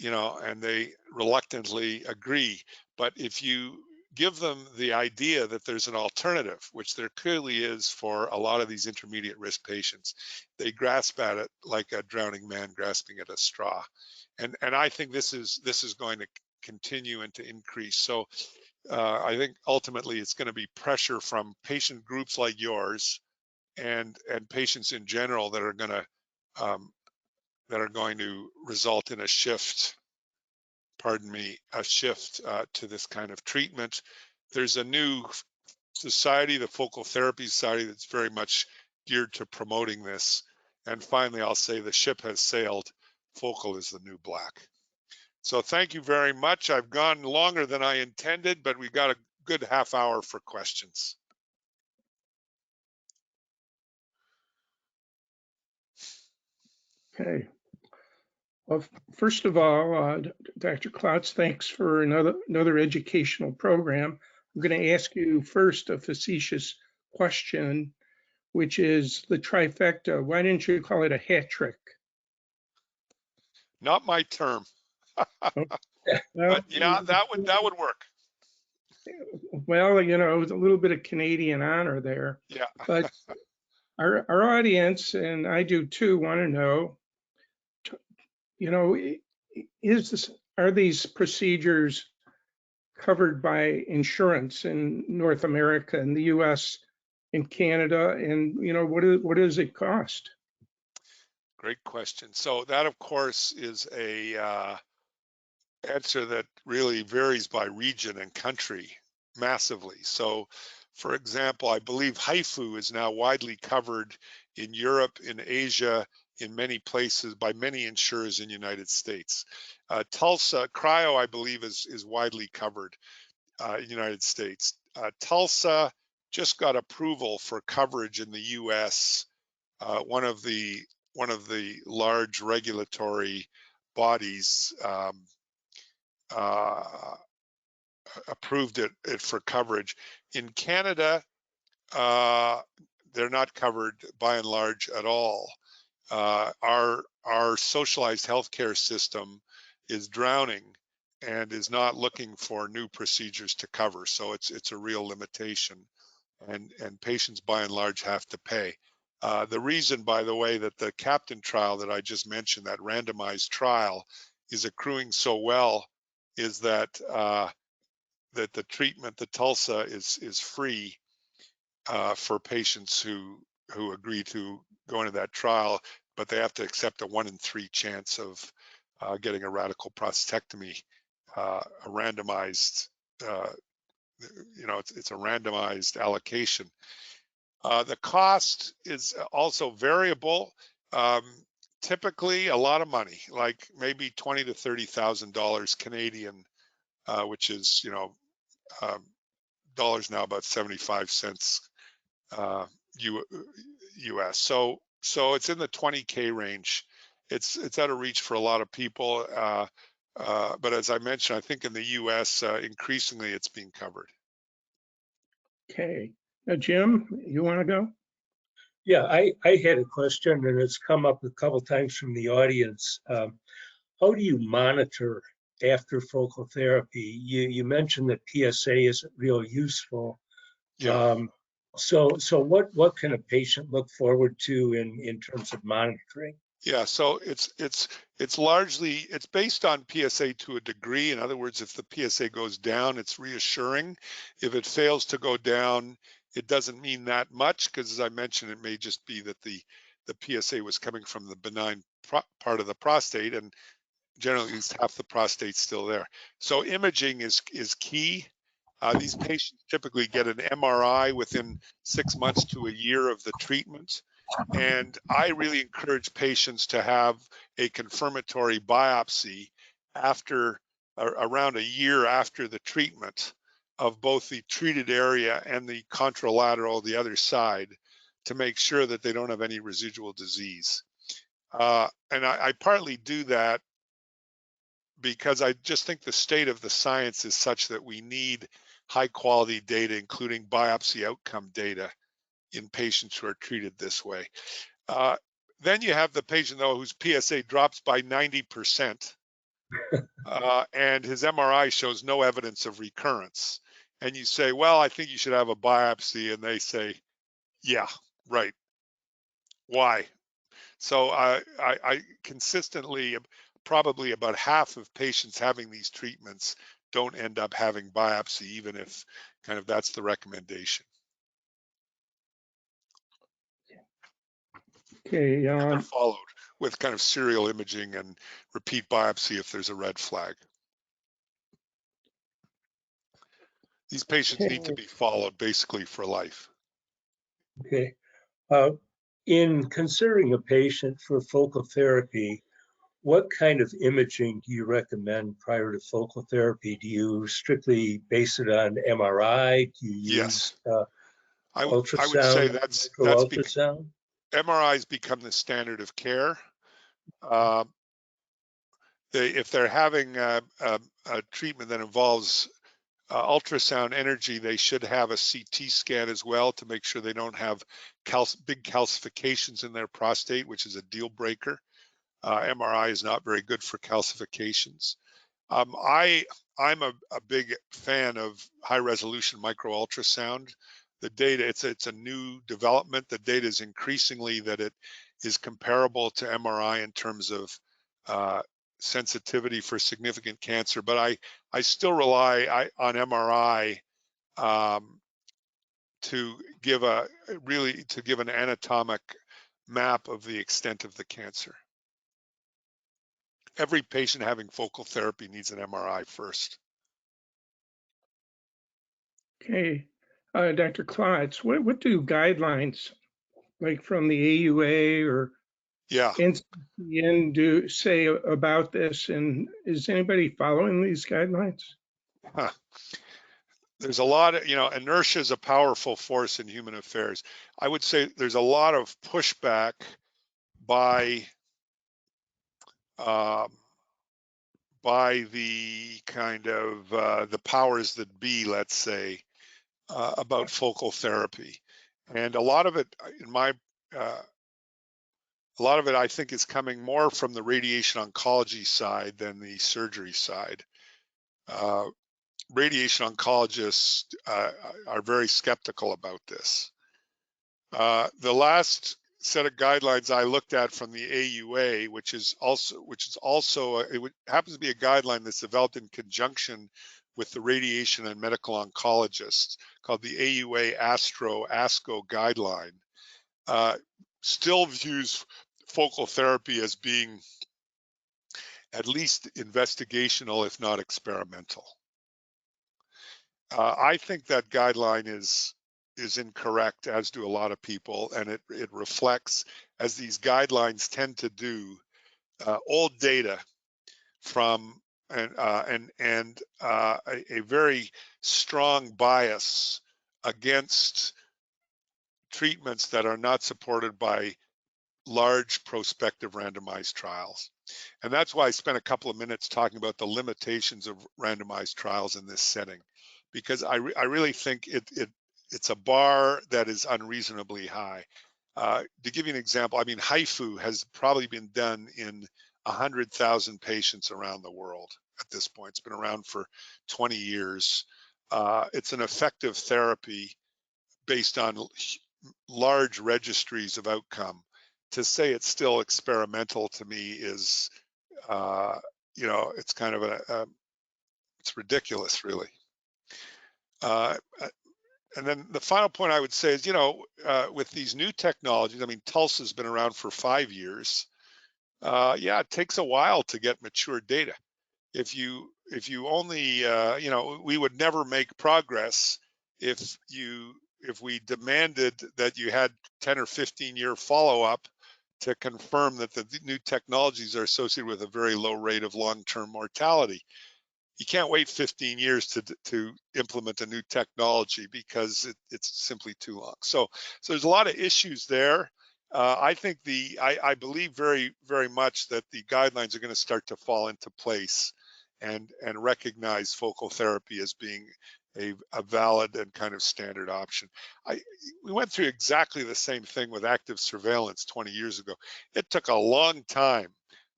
and they reluctantly agree. But if you give them the idea that there's an alternative, which there clearly is for a lot of these intermediate risk patients, they grasp at it like a drowning man grasping at a straw. And I think this is going to continue and to increase. So I think ultimately it's going to be pressure from patient groups like yours and patients in general that are going to result in a shift, to this kind of treatment. There's a new society, the Focal Therapy Society, that's very much geared to promoting this. And finally, I'll say the ship has sailed. Focal is the new black. So thank you very much. I've gone longer than I intended, but we got a good half hour for questions. Okay. Well, first of all, Dr. Klotz, thanks for another educational program. I'm going to ask you first a facetious question, which is the trifecta. Why didn't you call it a hat trick? Not my term. But yeah, that would work. Well, it was a little bit of Canadian honor there. Yeah. But our audience, and I do too, want to know, are these procedures covered by insurance in North America and the US and Canada? And, what does it cost? Great question. So that, of course, is a answer that really varies by region and country massively. So, for example, I believe HIFU is now widely covered in Europe, in Asia, in many places by many insurers in the United States. TULSA, cryo, I believe, is widely covered in the United States. TULSA just got approval for coverage in the U.S. One of the large regulatory bodies approved it for coverage. In Canada, they're not covered by and large at all. Our socialized healthcare system is drowning and is not looking for new procedures to cover. So it's a real limitation, and patients by and large have to pay. The reason, by the way, that the Captain trial that I just mentioned, that randomized trial, is accruing so well is that that the treatment, the TULSA, is free for patients who agree to go into that trial, but they have to accept a 1 in 3 chance of getting a radical prostatectomy, a randomized, it's a randomized allocation. The cost is also variable. Typically, a lot of money, like maybe $20,000 to $30,000 Canadian, which is dollars now about 75 cents US. So it's in the 20K range. It's out of reach for a lot of people. But as I mentioned, I think in the US, increasingly it's being covered. Okay. Now, Jim, you want to go? Yeah, I had a question, and it's come up a couple times from the audience. How do you monitor after focal therapy? You mentioned that PSA isn't real useful. Yeah. So what can a patient look forward to in terms of monitoring? Yeah, so it's largely, it's based on PSA to a degree. In other words, if the PSA goes down, it's reassuring. If it fails to go down, it doesn't mean that much, because as I mentioned, it may just be that the PSA was coming from the benign part of the prostate, and generally at least half the prostate's still there. So imaging is key. These patients typically get an MRI within 6 months to a year of the treatment. And I really encourage patients to have a confirmatory biopsy after around a year after the treatment of both the treated area and the contralateral, the other side, to make sure that they don't have any residual disease. And I partly do that because I just think the state of the science is such that we need high quality data, including biopsy outcome data, in patients who are treated this way. Then you have the patient, though, whose PSA drops by 90%, and his MRI shows no evidence of recurrence. And you say, well, I think you should have a biopsy. And they say, yeah, right. Why? So I consistently, probably about half of patients having these treatments don't end up having biopsy, even if kind of that's the recommendation. Okay. They're followed with kind of serial imaging and repeat biopsy if there's a red flag. These patients need to be followed basically for life. Okay. In considering a patient for focal therapy, what kind of imaging do you recommend prior to focal therapy? Do you strictly base it on MRI? Do you Yes. use ultrasound? I would say that's ultrasound? MRIs become the standard of care. If they're having a treatment that involves ultrasound energy, they should have a CT scan as well to make sure they don't have big calcifications in their prostate, which is a deal breaker. MRI is not very good for calcifications. I'm a big fan of high resolution micro ultrasound. The data, it's a new development. The data is increasingly that it is comparable to MRI in terms of sensitivity for significant cancer, but I still rely on MRI to give an anatomic map of the extent of the cancer. Every patient having focal therapy needs an MRI first. Okay. Dr. Klotz, what do guidelines like from the AUA or NCCN do say about this? And is anybody following these guidelines? there's a lot of, inertia is a powerful force in human affairs. I would say there's a lot of pushback by the kind of the powers that be, let's say, about focal therapy, and a lot of it, I think, is coming more from the radiation oncology side than the surgery side. Radiation oncologists are very skeptical about this. The last set of guidelines I looked at from the AUA, which happens to be a guideline that's developed in conjunction with the radiation and medical oncologists, called the AUA ASCO guideline, still views focal therapy as being at least investigational, if not experimental. I think that guideline is incorrect, as do a lot of people, and it reflects, as these guidelines tend to do, old data from a very strong bias against treatments that are not supported by large prospective randomized trials. And that's why I spent a couple of minutes talking about the limitations of randomized trials in this setting, because I really think it's a bar that is unreasonably high. To give you an example, I mean, HIFU has probably been done in 100,000 patients around the world at this point. It's been around for 20 years. It's an effective therapy based on large registries of outcome. To say it's still experimental, to me, is, it's kind of it's ridiculous, really. And then the final point I would say is, with these new technologies, I mean, Tulsa has been around for 5 years. Yeah, it takes a while to get mature data. If you only, we would never make progress if we demanded that you had 10 or 15-year follow-up to confirm that the new technologies are associated with a very low rate of long-term mortality. You can't wait 15 years to implement a new technology, because it's simply too long. So there's a lot of issues there. I think I believe very, very much that the guidelines are going to start to fall into place and recognize focal therapy as being a valid and kind of standard option. We went through exactly the same thing with active surveillance 20 years ago. It took a long time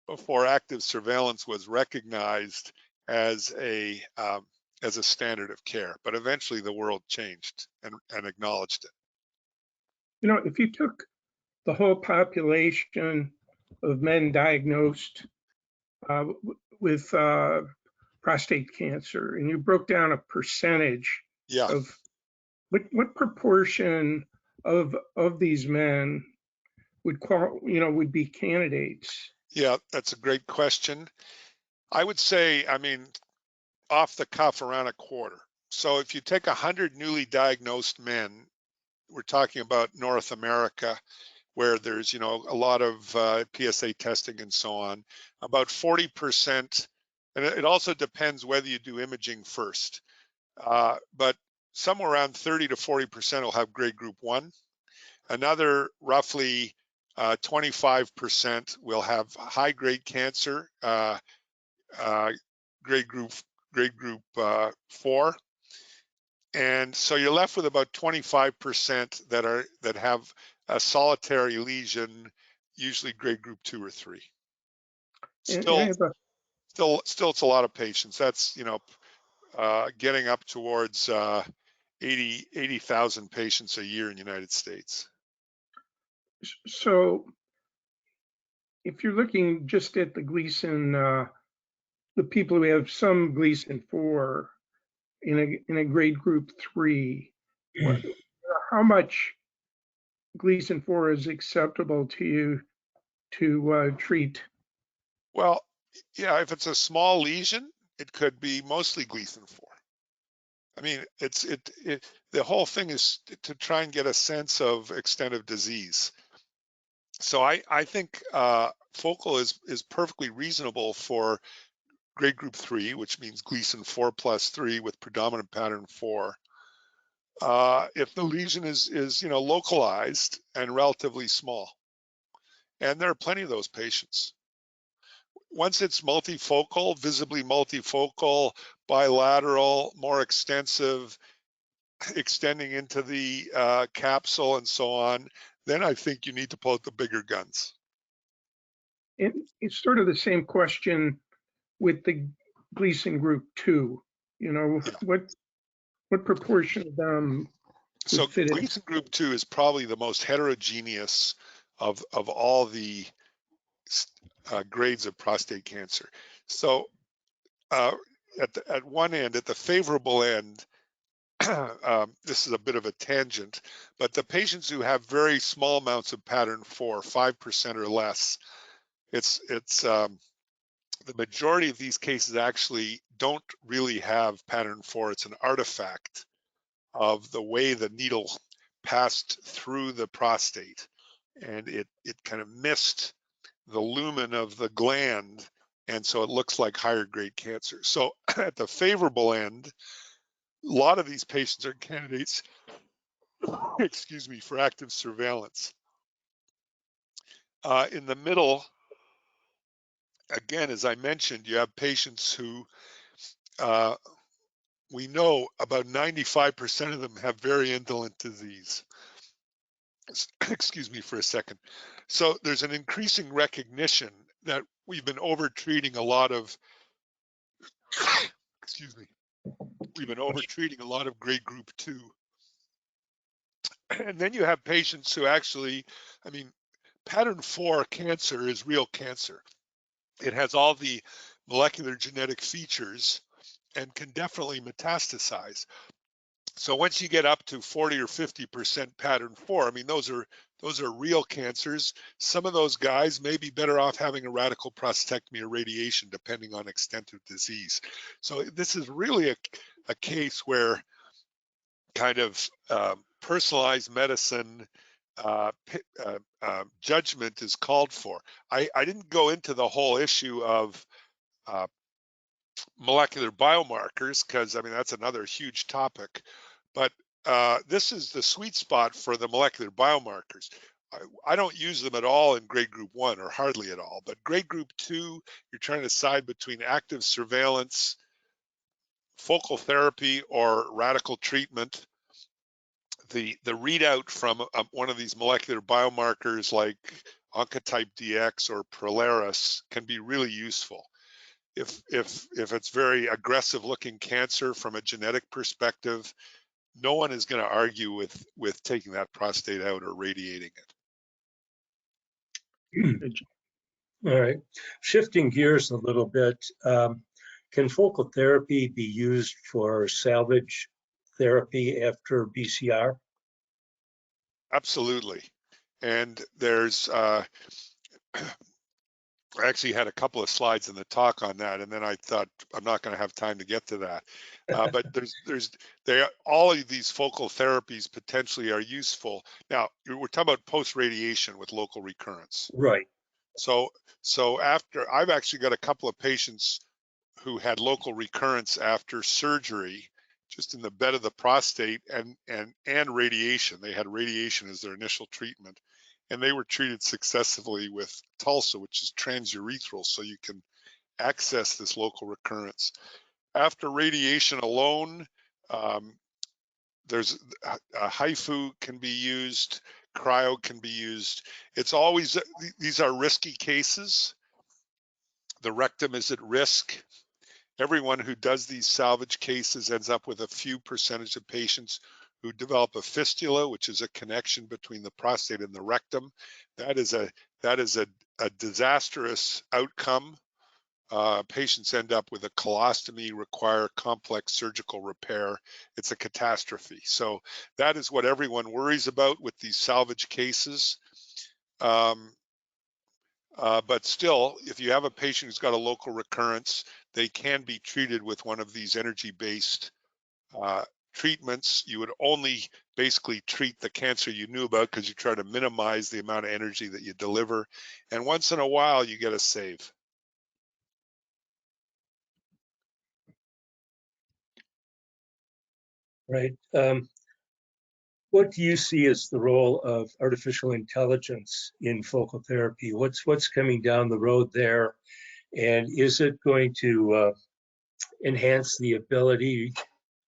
before active surveillance was recognized as a standard of care, but eventually the world changed and acknowledged it. If you took the whole population of men diagnosed with prostate cancer, and you broke down a percentage of what proportion of these men would be candidates? Yeah, that's a great question. I would say, I mean, off the cuff, around a quarter. So if you take 100 newly diagnosed men, we're talking about North America, where there's, a lot of PSA testing and so on, about 40%, and it also depends whether you do imaging first, but somewhere around 30 to 40% will have grade group 1. Another roughly 25% will have high grade cancer, grade group 4. And so you're left with about 25% that have a solitary lesion, usually grade group 2 or 3. Still, it's a lot of patients. That's, getting up towards 80,000 patients a year in the United States. So if you're looking just at the Gleason, the people who have some Gleason 4 in a grade group 3, how much Gleason 4 is acceptable to you to treat? Well, yeah, if it's a small lesion, it could be mostly Gleason 4. I mean, the whole thing is to try and get a sense of extent of disease. So I think focal is perfectly reasonable for grade group 3, which means Gleason 4+3 with predominant pattern 4. If the lesion is localized and relatively small. And there are plenty of those patients. Once it's multifocal, visibly multifocal, bilateral, more extensive, extending into the capsule and so on, then I think you need to pull out the bigger guns. It's sort of the same question with the Gleason group 2. Yeah. What proportion of them So would fit in? Gleason group 2 is probably the most heterogeneous of all the grades of prostate cancer. So at one end, at the favorable end, this is a bit of a tangent, but the patients who have very small amounts of pattern 4, 5% or less, it's the majority of these cases actually don't really have pattern 4. It's an artifact of the way the needle passed through the prostate, and it kind of missed the lumen of the gland, and so it looks like higher grade cancer. So at the favorable end, a lot of these patients are candidates, excuse me, for active surveillance. In the middle, again, as I mentioned, you have patients who we know about 95% of them have very indolent disease. Excuse me for a second. So there's an increasing recognition that we've been over-treating a lot of, excuse me, we've been over-treating a lot of grade group 2. And then you have patients who actually, I mean, pattern 4 cancer is real cancer. It has all the molecular genetic features and can definitely metastasize. So once you get up to 40 or 50% pattern 4, I mean, those are real cancers. Some of those guys may be better off having a radical prostatectomy or radiation, depending on extent of disease. So this is really a case where kind of personalized medicine judgment is called for. I didn't go into the whole issue of molecular biomarkers, because I mean, that's another huge topic, but this is the sweet spot for the molecular biomarkers. I don't use them at all in grade group 1, or hardly at all, but grade group 2, you're trying to decide between active surveillance, focal therapy, or radical treatment. The readout from one of these molecular biomarkers like Oncotype DX or Prolaris can be really useful. If it's very aggressive looking cancer from a genetic perspective, no one is going to argue with taking that prostate out or radiating it. All right, shifting gears a little bit, can focal therapy be used for salvage therapy after BCR? Absolutely. And there's I actually had a couple of slides in the talk on that, and then I thought I'm not going to have time to get to that. But all of these focal therapies potentially are useful. Now we're talking about post-radiation with local recurrence. Right. So after, I've actually got a couple of patients who had local recurrence after surgery, just in the bed of the prostate, and radiation. They had radiation as their initial treatment, and they were treated successfully with TULSA, which is transurethral, so you can access this local recurrence. After radiation alone, there's a HIFU can be used, cryo can be used. It's always, these are risky cases. The rectum is at risk. Everyone who does these salvage cases ends up with a few percentage of patients who develop a fistula, which is a connection between the prostate and the rectum. That is a disastrous outcome. Patients end up with a colostomy, require complex surgical repair. It's a catastrophe. So that is what everyone worries about with these salvage cases. But still, if you have a patient who's got a local recurrence, they can be treated with one of these energy-based treatments. You would only basically treat the cancer you knew about, because you try to minimize the amount of energy that you deliver. And once in a while, you get a save. right? What do you see as the role of artificial intelligence in focal therapy? What's coming down the road there? And is it going to enhance the ability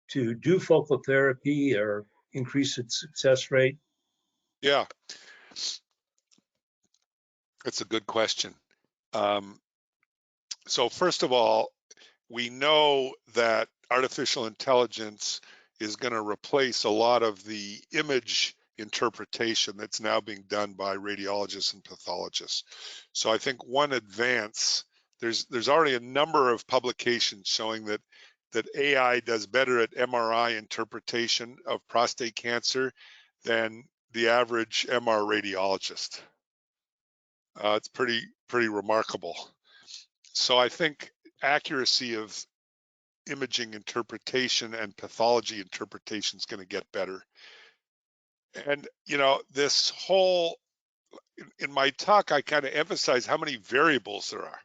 to do focal therapy or increase its success rate? Yeah, that's a good question. So first of all, we know that artificial intelligence is going to replace a lot of the image interpretation that's now being done by radiologists and pathologists. So I think one advance, there's already a number of publications showing that AI does better at MRI interpretation of prostate cancer than the average MR radiologist. It's pretty remarkable. So I think accuracy of imaging interpretation and pathology interpretation is going to get better. And, you know, this whole, in my talk, I kind of emphasize how many variables there are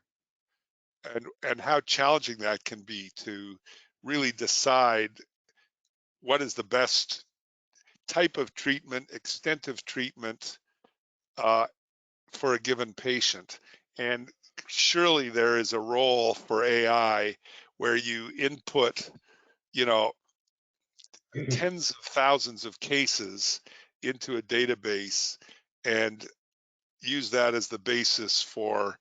and how challenging that can be to really decide what is the best type of treatment, extent of treatment for a given patient. And surely there is a role for AI where you input, you know, tens of thousands of cases into a database and use that as the basis for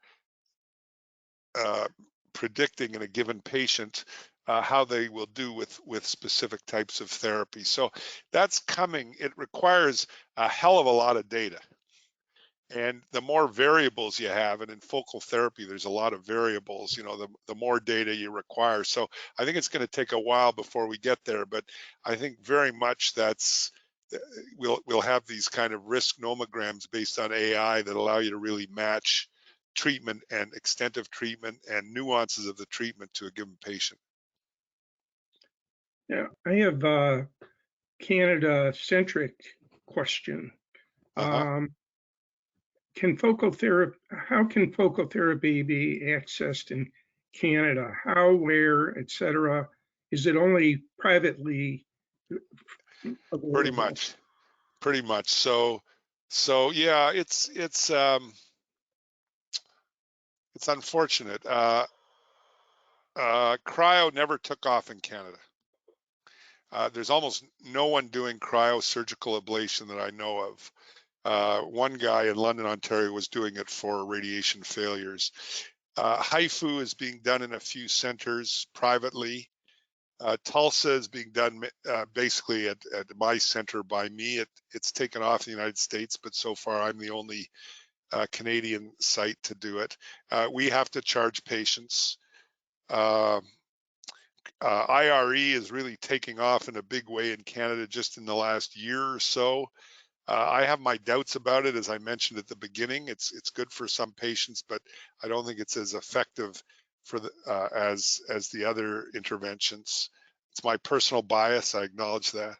predicting in a given patient how they will do with specific types of therapy. So that's coming. It requires a hell of a lot of data. And the more variables you have, and in focal therapy, there's a lot of variables, you know, the more data you require. So I think it's going to take a while before we get there, but I think very much that's, we'll have these kind of risk nomograms based on AI that allow you to really match treatment and extent of treatment and nuances of the treatment to a given patient. Yeah, I have a Canada-centric question. How can focal therapy be accessed in Canada? How, where, etc.? Is it only privately available? Pretty much. So yeah, it's unfortunate. Cryo never took off in Canada. There's almost no one doing cryosurgical ablation that I know of. One guy in London, Ontario was doing it for radiation failures. HIFU is being done in a few centers privately. Tulsa is being done basically at my center by me. It's taken off in the United States, but so far I'm the only Canadian site to do it. We have to charge patients. IRE is really taking off in a big way in Canada just in the last year or so. I have my doubts about it, as I mentioned at the beginning. It's good for some patients, but I don't think it's as effective for the as the other interventions. It's my personal bias. I acknowledge that.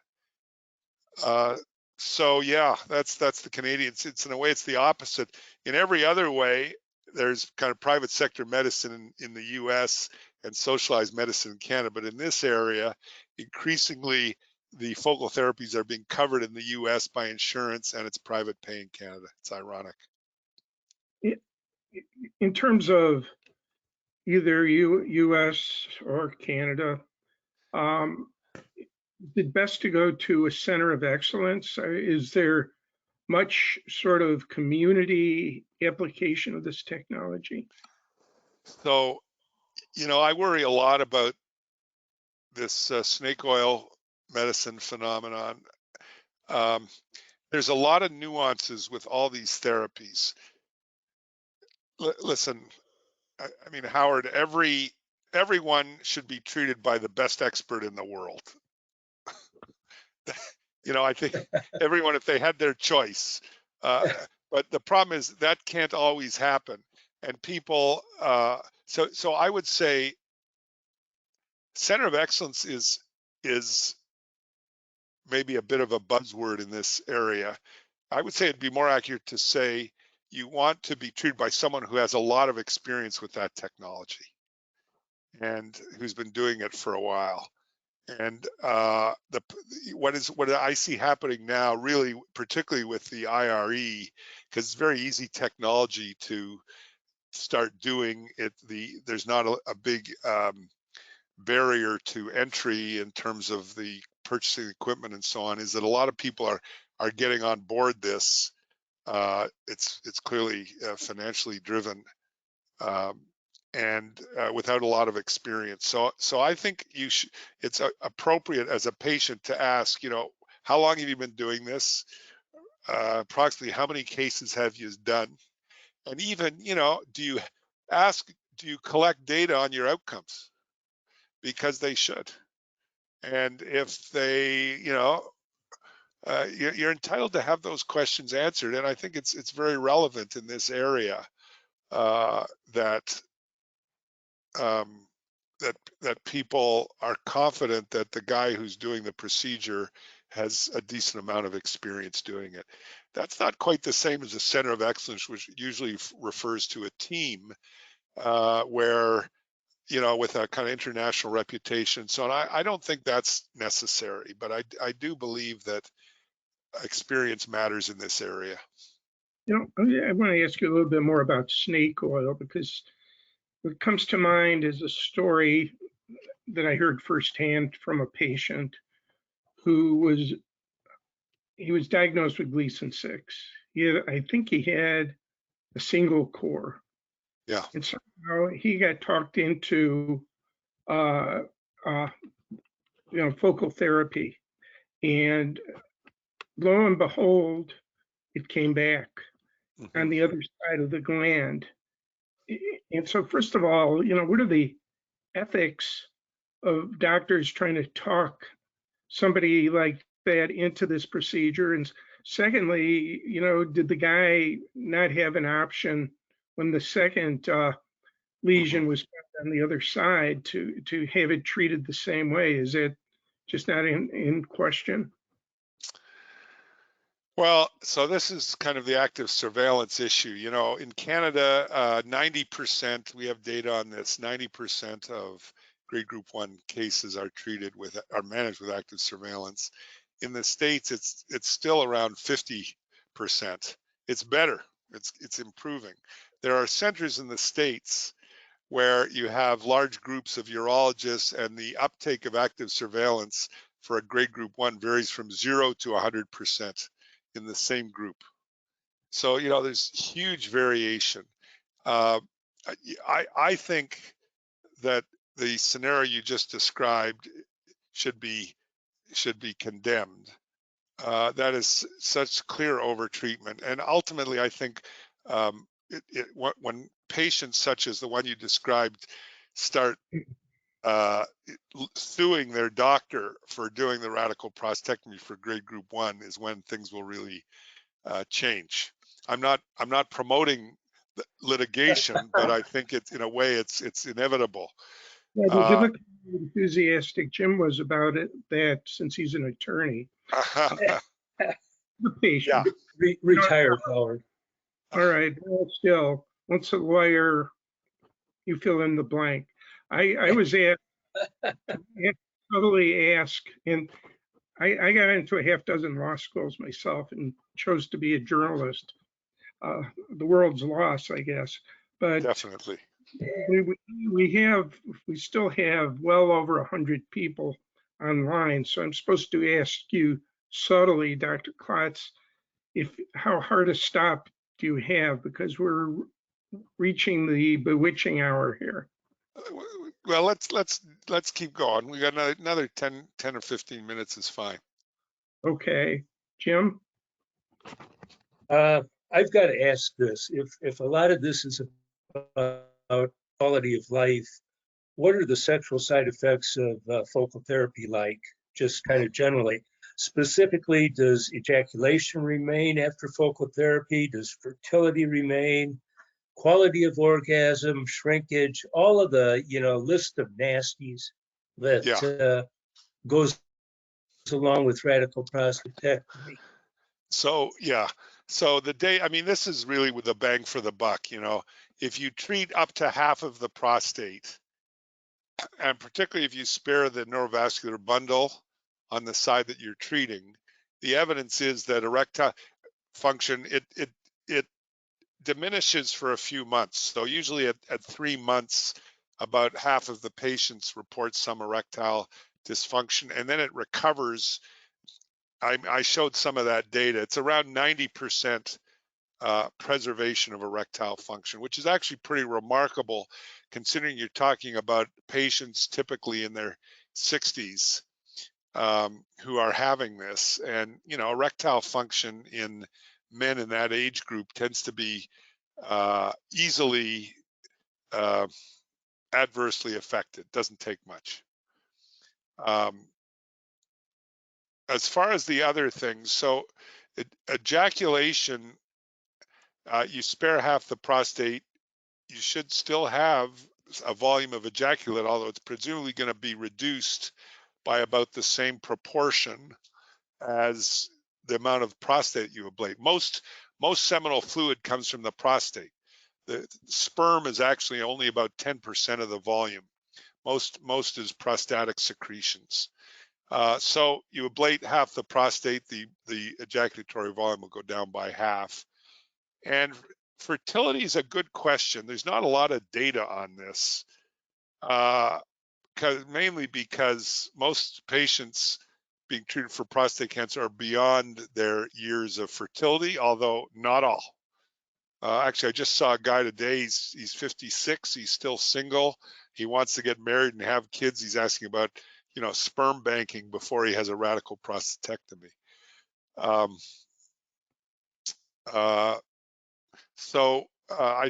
So yeah, that's the Canadians. It's in a way it's the opposite. In every other way, there's kind of private sector medicine in the U.S. and socialized medicine in Canada, but in this area, increasingly the focal therapies are being covered in the U.S. by insurance, and it's private pay in Canada. It's ironic. In terms of either U.S. or Canada, is it best to go to a center of excellence? Is there much sort of community application of this technology? So, you know, I worry a lot about this snake oil medicine phenomenon. There's a lot of nuances with all these therapies. Listen, I mean, Howard, everyone should be treated by the best expert in the world. You know, I think everyone, if they had their choice, but the problem is that can't always happen. And people, so I would say center of excellence is maybe a bit of a buzzword in this area. I would say it'd be more accurate to say you want to be treated by someone who has a lot of experience with that technology and who's been doing it for a while. And what I see happening now, really, particularly with the IRE, because it's very easy technology to start doing it. There's not a big barrier to entry in terms of the purchasing equipment and so on, is that a lot of people are getting on board this. It's clearly financially driven, and without a lot of experience. So I think it's appropriate as a patient to ask, how long have you been doing this? Approximately how many cases have you done? And even, do you collect data on your outcomes? Because they should. And if they, you're entitled to have those questions answered. And I think it's very relevant in this area that people are confident that the guy who's doing the procedure has a decent amount of experience doing it. That's not quite the same as a center of excellence, which usually refers to a team where, with a kind of international reputation. So I don't think that's necessary, but I do believe that experience matters in this area. I want to ask you a little bit more about snake oil, because what comes to mind is a story that I heard firsthand from a patient who was diagnosed with Gleason 6. I think he had a single core. Yeah. And somehow he got talked into focal therapy, and lo and behold, it came back on the other side of the gland. And so, first of all, what are the ethics of doctors trying to talk somebody like that into this procedure? And secondly, did the guy not have an option when the second lesion was on the other side to have it treated the same way? Is it just not in question? Well, so this is kind of the active surveillance issue. In Canada, 90%, we have data on this, 90% of grade group 1 cases are managed with active surveillance. In the States, it's still around 50%. It's better. It's improving. There are centers in the States where you have large groups of urologists, and the uptake of active surveillance for a grade group 1 varies from 0 to 100% in the same group. So, there's huge variation. I think that the scenario you just described should be condemned. That is such clear overtreatment. And ultimately, I think when patients such as the one you described start suing their doctor for doing the radical prostatectomy for grade group 1 is when things will really change. I'm not promoting the litigation, but I think it's, in a way, it's inevitable. Yeah, look how enthusiastic Jim was about that, since he's an attorney. The patient. Yeah. Retired, Howard. All right. Well, still, once a lawyer, you fill in the blank. I was totally asked, and I got into a half dozen law schools myself and chose to be a journalist. The world's loss, I guess. But definitely, we still have well over 100 people online. So I'm supposed to ask you subtly, Dr. Klotz, how hard a stop do you have? Because we're reaching the bewitching hour here. Well, let's keep going. We got another 10 or 15 minutes is fine. Okay, Jim. I've got to ask this: if a lot of this is about quality of life, what are the sexual side effects of focal therapy like? Just kind of generally. Specifically, does ejaculation remain after focal therapy? Does fertility remain? Quality of orgasm, shrinkage, all of the list of nasties that goes along with radical prostatectomy. So this is really with a bang for the buck. If you treat up to half of the prostate, and particularly if you spare the neurovascular bundle on the side that you're treating, the evidence is that erectile function, it diminishes for a few months. So usually at 3 months, about half of the patients report some erectile dysfunction, and then it recovers. I showed some of that data. It's around 90% preservation of erectile function, which is actually pretty remarkable considering you're talking about patients typically in their 60s who are having this. And, you know, erectile function in men in that age group tends to be easily adversely affected. Doesn't take much. As far as the other things, so ejaculation, you spare half the prostate, you should still have a volume of ejaculate, although it's presumably going to be reduced by about the same proportion as the amount of prostate you ablate. Most seminal fluid comes from the prostate. The sperm is actually only about 10% of the volume. Most is prostatic secretions. So you ablate half the prostate, the ejaculatory volume will go down by half. And fertility is a good question. There's not a lot of data on this, mainly because most patients being treated for prostate cancer are beyond their years of fertility, although not all. Actually, I just saw a guy today, he's 56, he's still single. He wants to get married and have kids. He's asking about, you know, sperm banking before he has a radical prostatectomy. I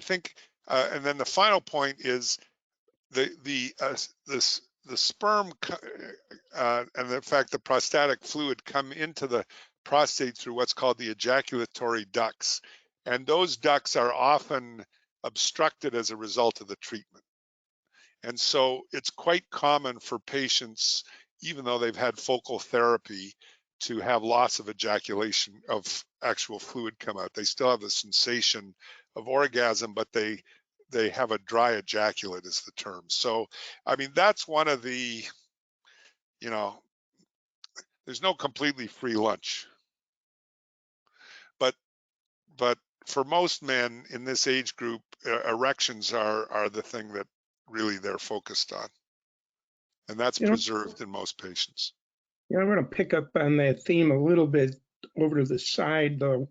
think, and then the final point is the sperm and the fact the prostatic fluid come into the prostate through what's called the ejaculatory ducts, and those ducts are often obstructed as a result of the treatment. And so it's quite common for patients, even though they've had focal therapy, to have loss of ejaculation, of actual fluid come out. They still have the sensation of orgasm, but they have a dry ejaculate is the term. So, I mean, that's one of the, you know, there's no completely free lunch. But for most men in this age group, erections are the thing that really they're focused on. And that's preserved in most patients. Yeah, I'm going to pick up on that theme a little bit over to the side, though.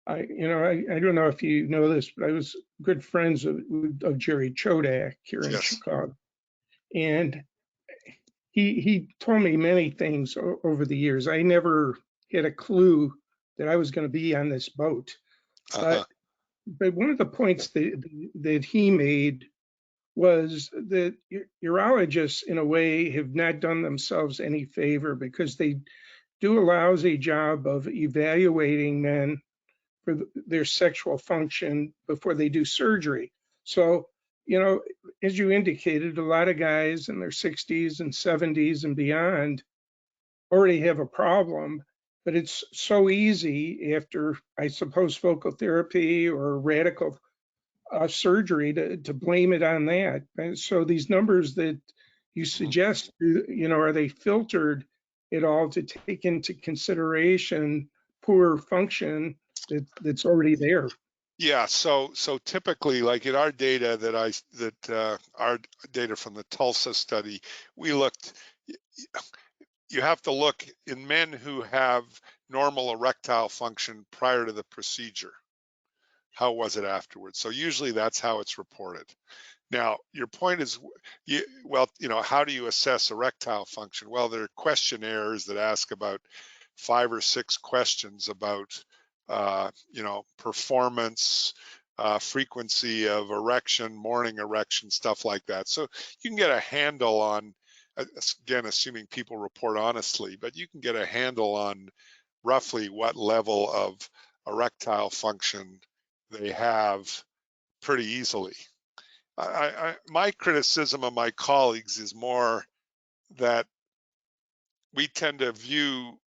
I don't know if you know this, but I was good friends of Jerry Chodak here in Chicago, and he told me many things over the years. I never had a clue that I was going to be on this boat. But one of the points that he made was that urologists, in a way, have not done themselves any favor because they do a lousy job of evaluating men for their sexual function before they do surgery. So, you know, as you indicated, a lot of guys in their 60s and 70s and beyond already have a problem, but it's so easy after, I suppose, focal therapy or radical surgery to blame it on that. And so these numbers that you suggest, you know, are they filtered at all to take into consideration poor function that's already there? Yeah, so typically, like in our data our data from the Tulsa study, we looked. You have to look in men who have normal erectile function prior to the procedure. How was it afterwards? So usually that's how it's reported. Now, your point is, well, you know, how do you assess erectile function? Well, there are questionnaires that ask about 5 or 6 questions about, you know, performance, frequency of erection, morning erection, stuff like that. So you can get a handle on, again, assuming people report honestly, but you can get a handle on roughly what level of erectile function they have pretty easily. My criticism of my colleagues is more that we tend to view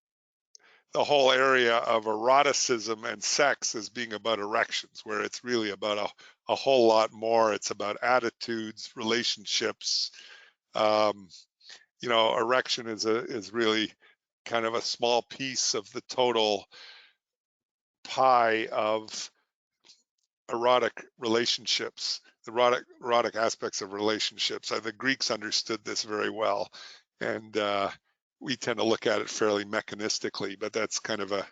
the whole area of eroticism and sex as being about erections, where it's really about a whole lot more. It's about attitudes, relationships, You know, erection is really kind of a small piece of the total pie of erotic relationships, the erotic aspects of relationships. The Greeks understood this very well, and we tend to look at it fairly mechanistically, but that's kind of a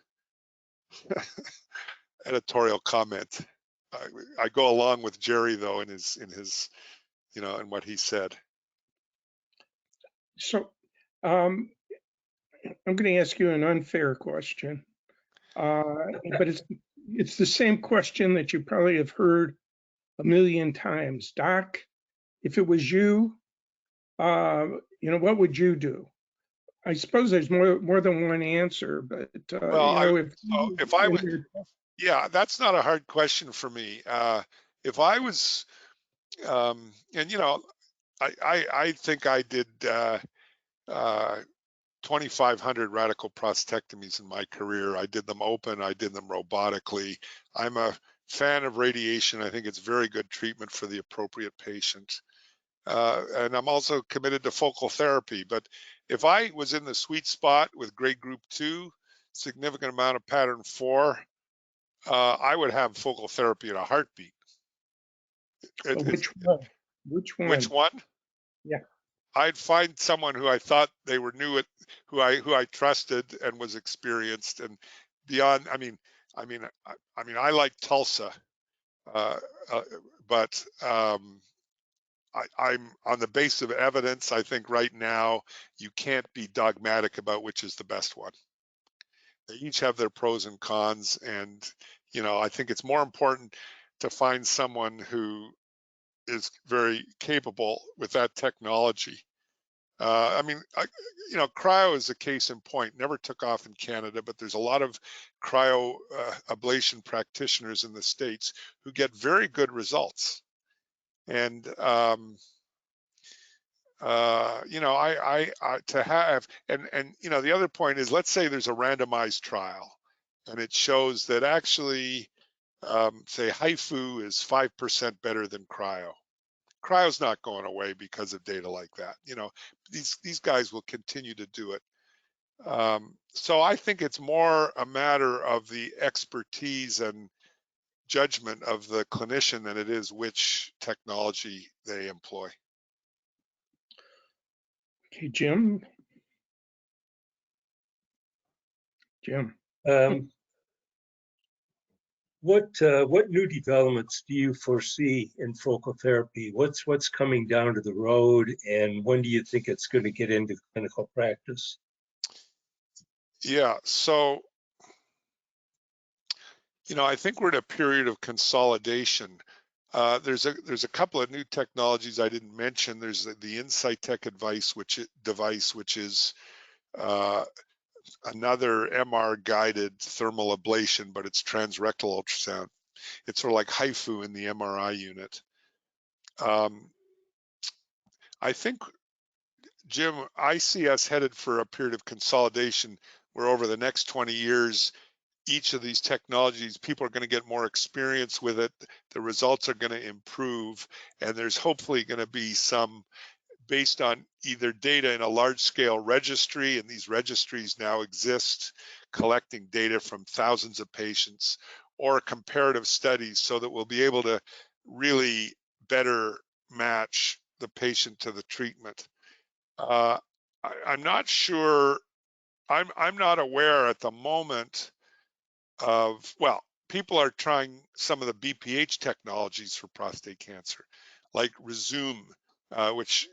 editorial comment. I go along with Jerry though in his you know, in what he said. So I'm going to ask you an unfair question, but it's the same question that you probably have heard a million times. Doc, if it was you, you know, what would you do? I suppose there's more than one answer, but Well, you know, if I was, yeah, that's not a hard question for me. If I was, and you know, I think I did 2,500 radical prostatectomies in my career. I did them open, I did them robotically. I'm a fan of radiation. I think it's very good treatment for the appropriate patient. And I'm also committed to focal therapy. But if I was in the sweet spot with grade group 2, significant amount of pattern 4, I would have focal therapy in a heartbeat. which one? Which one? Which one? Yeah. I'd find someone who I thought they were new at, who I trusted and was experienced and beyond. I mean, I like Tulsa, but I'm on the basis of evidence. I think right now you can't be dogmatic about which is the best one. They each have their pros and cons, and you know, I think it's more important to find someone who is very capable with that technology. I mean, you know, cryo is a case in point. Never took off in Canada, but there's a lot of cryo ablation practitioners in the States who get very good results. And you know, I to have, and you know, the other point is, let's say there's a randomized trial, and it shows that actually, say HIFU is 5% better than cryo. Cryo's not going away because of data like that. You know, these guys will continue to do it. So I think it's more a matter of the expertise and judgment of the clinician than it is which technology they employ. Okay, Jim. What new developments do you foresee in focal therapy? What's coming down to the road, and when do you think it's going to get into clinical practice? Yeah, so you know, I think we're in a period of consolidation. There's a couple of new technologies I didn't mention. There's the InsightTech device, which is another MR guided thermal ablation, but it's transrectal ultrasound. It's sort of like HIFU in the MRI unit. I think, Jim, I see us headed for a period of consolidation where over the next 20 years, each of these technologies, people are going to get more experience with it. The results are going to improve, and there's hopefully going to be some based on either data in a large scale registry, and these registries now exist, collecting data from thousands of patients, or comparative studies, so that we'll be able to really better match the patient to the treatment. I'm not sure, I'm not aware at the moment of, well, people are trying some of the BPH technologies for prostate cancer, like Resume, which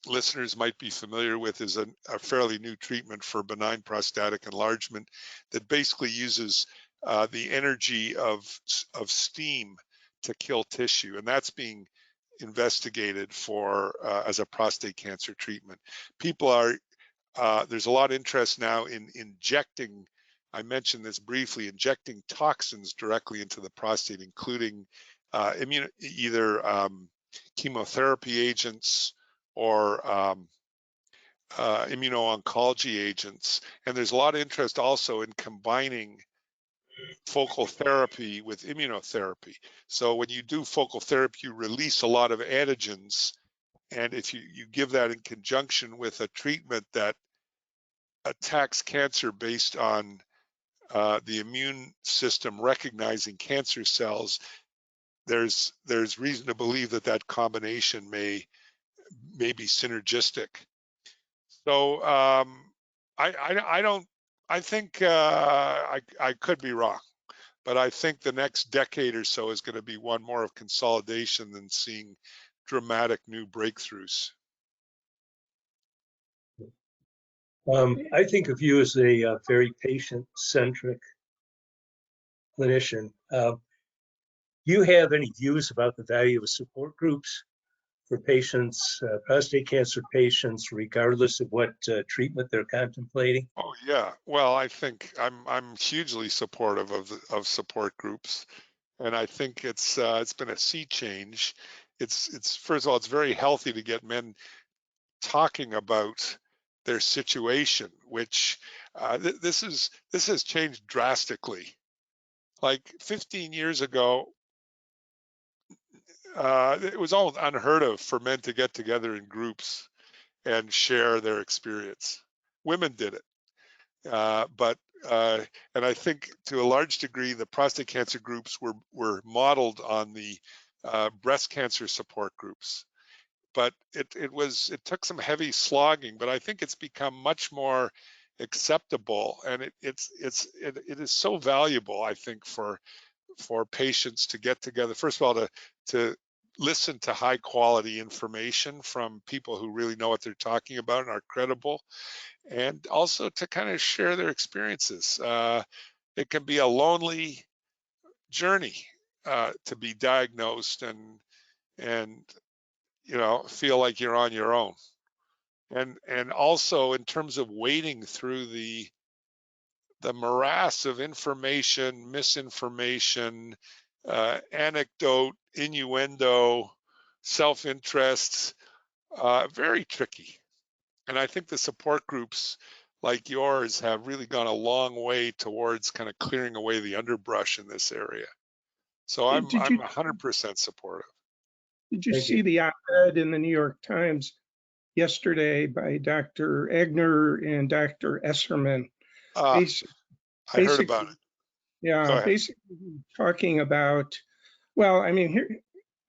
listeners might be familiar with, is a fairly new treatment for benign prostatic enlargement that basically uses the energy of steam to kill tissue, and that's being investigated for as a prostate cancer treatment. People are, there's a lot of interest now in injecting, I mentioned this briefly, injecting toxins directly into the prostate, including either chemotherapy agents or immuno-oncology agents. And there's a lot of interest also in combining focal therapy with immunotherapy. So when you do focal therapy, you release a lot of antigens, And if you give that in conjunction with a treatment that attacks cancer based on the immune system recognizing cancer cells, there's reason to believe that that combination may be synergistic. So I don't. I think I could be wrong, but I think the next decade or so is going to be one more of consolidation than seeing dramatic new breakthroughs. I think of you as a very patient-centric clinician. Do you have any views about the value of support groups for patients, prostate cancer patients, regardless of what treatment they're contemplating? Oh yeah, well, I think I'm hugely supportive of support groups, and I think it's been a sea change. It's first of all, it's very healthy to get men talking about their situation, which this has changed drastically. Like 15 years ago, it was almost unheard of for men to get together in groups and share their experience. Women did it, but and I think to a large degree the prostate cancer groups were modeled on the breast cancer support groups. But it took some heavy slogging, but I think it's become much more acceptable, and it is so valuable, I think, for patients to get together. First of all, to listen to high quality information from people who really know what they're talking about and are credible, and also to kind of share their experiences. It can be a lonely journey to be diagnosed and feel like you're on your own. And also in terms of wading through the morass of information, misinformation, anecdote, innuendo, self-interest, very tricky. And I think the support groups like yours have really gone a long way towards kind of clearing away the underbrush in this area. So I'm 100% supportive. Did you Thank see you. the op-ed in the New York Times yesterday by Dr. Egner and Dr. Esserman? Basi- I heard about it. Yeah, Go ahead. basically talking about, well, I mean,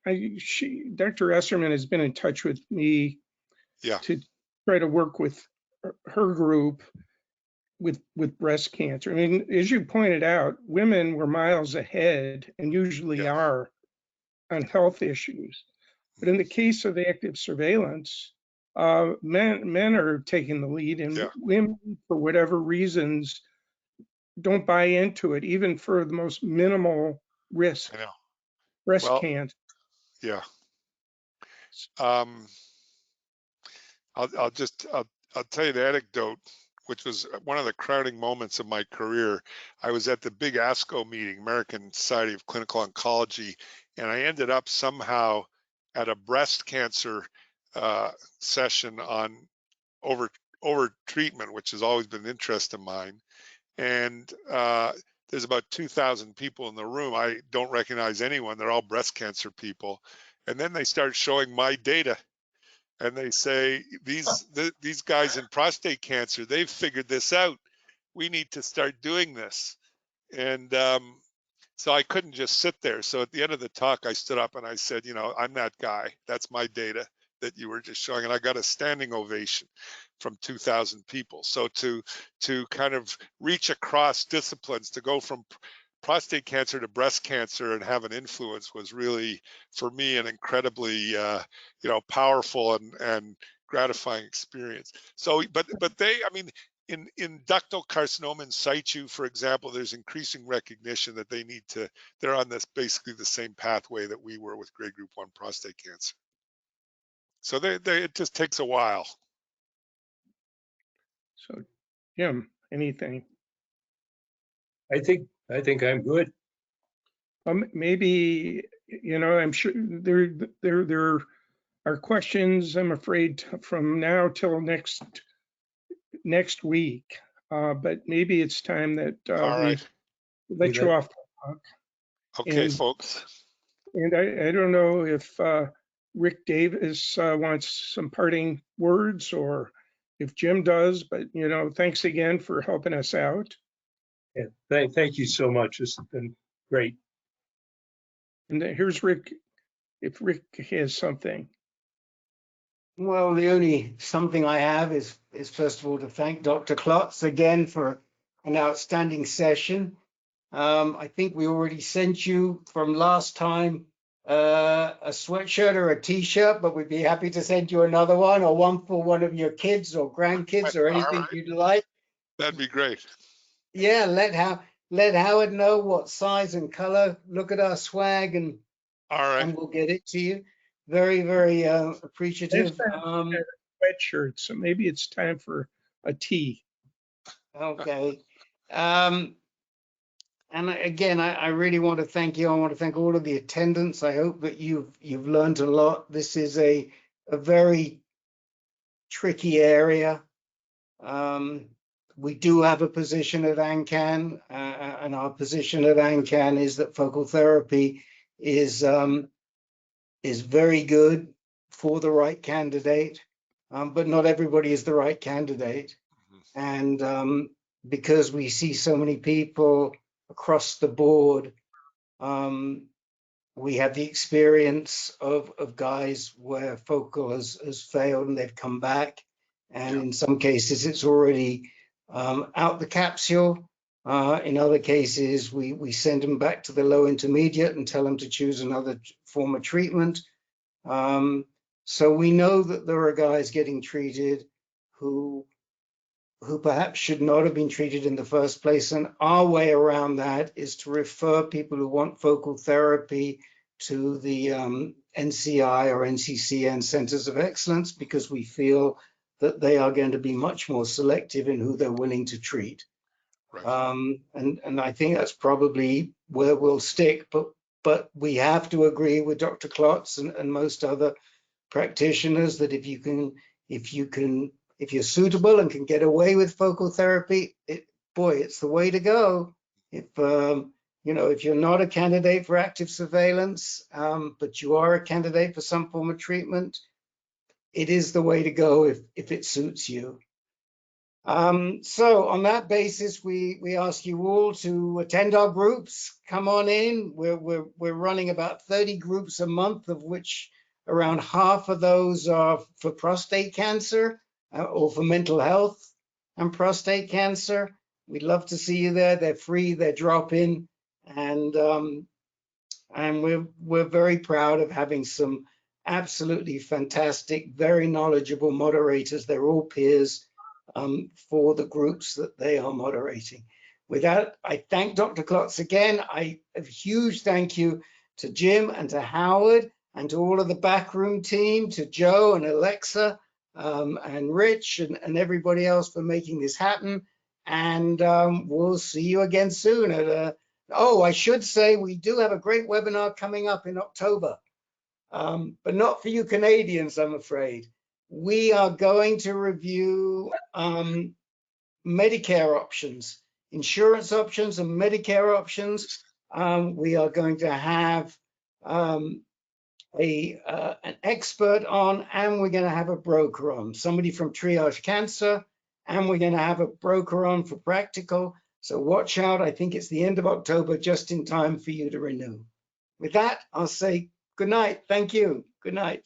Dr. Esserman has been in touch with me to try to work with her group with breast cancer. I mean, as you pointed out, women were miles ahead and usually are on health issues. But in the case of active surveillance, men are taking the lead, and women, for whatever reasons, don't buy into it, even for the most minimal risk, breast cancer. Yeah. I'll tell you the anecdote, which was one of the crowning moments of my career. I was at the big ASCO meeting, American Society of Clinical Oncology, and I ended up somehow at a breast cancer session on over treatment, which has always been an interest of mine. And there's about 2,000 people in the room. I don't recognize anyone. They're all breast cancer people. And then they start showing my data. And they say, these guys in prostate cancer, they've figured this out. We need to start doing this. And so I couldn't just sit there. So at the end of the talk, I stood up and I said, I'm that guy. That's my data that you were just showing. And I got a standing ovation from 2,000 people. So to kind of reach across disciplines, to go from prostate cancer to breast cancer and have an influence was really, for me, an incredibly, powerful and gratifying experience. So, but they, I mean, in ductal carcinoma in situ, for example, there's increasing recognition that they're on this basically the same pathway that we were with grade group 1 prostate cancer. So it just takes a while. So, Jim, anything? I think I'm good. Maybe, I'm sure there are questions, I'm afraid, from now till next week. But maybe it's time that we let you off the clock. Okay, folks. And I don't know if Rick Davis wants some parting words, or if Jim does, but thanks again for helping us out. Yeah, thank you so much. This has been great. And then here's Rick, if Rick has something. Well, the only something I have is first of all to thank Dr. Klotz again for an outstanding session. I think we already sent you from last time a sweatshirt or a t-shirt, but we'd be happy to send you another one, or one for one of your kids or grandkids or anything right. you'd like. That'd be great. Yeah, let Howard know what size and color. Look at our swag and All right. we'll get it to you. Very, very appreciative. Sweatshirt, so maybe it's time for a tee. Okay. And again, I really want to thank you. I want to thank all of the attendants. I hope that you've learned a lot. This is a very tricky area. We do have a position at ANCAN, and our position at ANCAN is that focal therapy is very good for the right candidate, but not everybody is the right candidate. And because we see so many people across the board, we have the experience of guys where focal has failed and they've come back. And in some cases, it's already out the capsule. In other cases, we send them back to the low intermediate and tell them to choose another form of treatment. So we know that there are guys getting treated who perhaps should not have been treated in the first place. And our way around that is to refer people who want focal therapy to the NCI or NCCN Centers of Excellence, because we feel that they are going to be much more selective in who they're willing to treat. Right. And I think that's probably where we'll stick, but we have to agree with Dr. Klotz and most other practitioners that if you're suitable and can get away with focal therapy, it's the way to go. If you're not a candidate for active surveillance, but you are a candidate for some form of treatment, it is the way to go if it suits you. So on that basis, we ask you all to attend our groups. Come on in. We're running about 30 groups a month, of which around half of those are for prostate cancer or for mental health and prostate cancer. We'd love to see you there. They're free, they're drop-in, and we're very proud of having some absolutely fantastic, very knowledgeable moderators. They're all peers for the groups that they are moderating. With that, I thank Dr. Klotz again. A huge thank you to Jim and to Howard and to all of the backroom team, to Joe and Alexa and Rich and everybody else for making this happen. And we'll see you again soon. I should say we do have a great webinar coming up in October, but not for you Canadians, I'm afraid. We are going to review Medicare options, insurance options and Medicare options. We are going to have an expert on, and we're going to have a broker on, somebody from Triage Cancer, and we're going to have a broker on for Practical. So watch out. I think it's the end of October, just in time for you to renew. With that, I'll say good night. Thank you. Good night.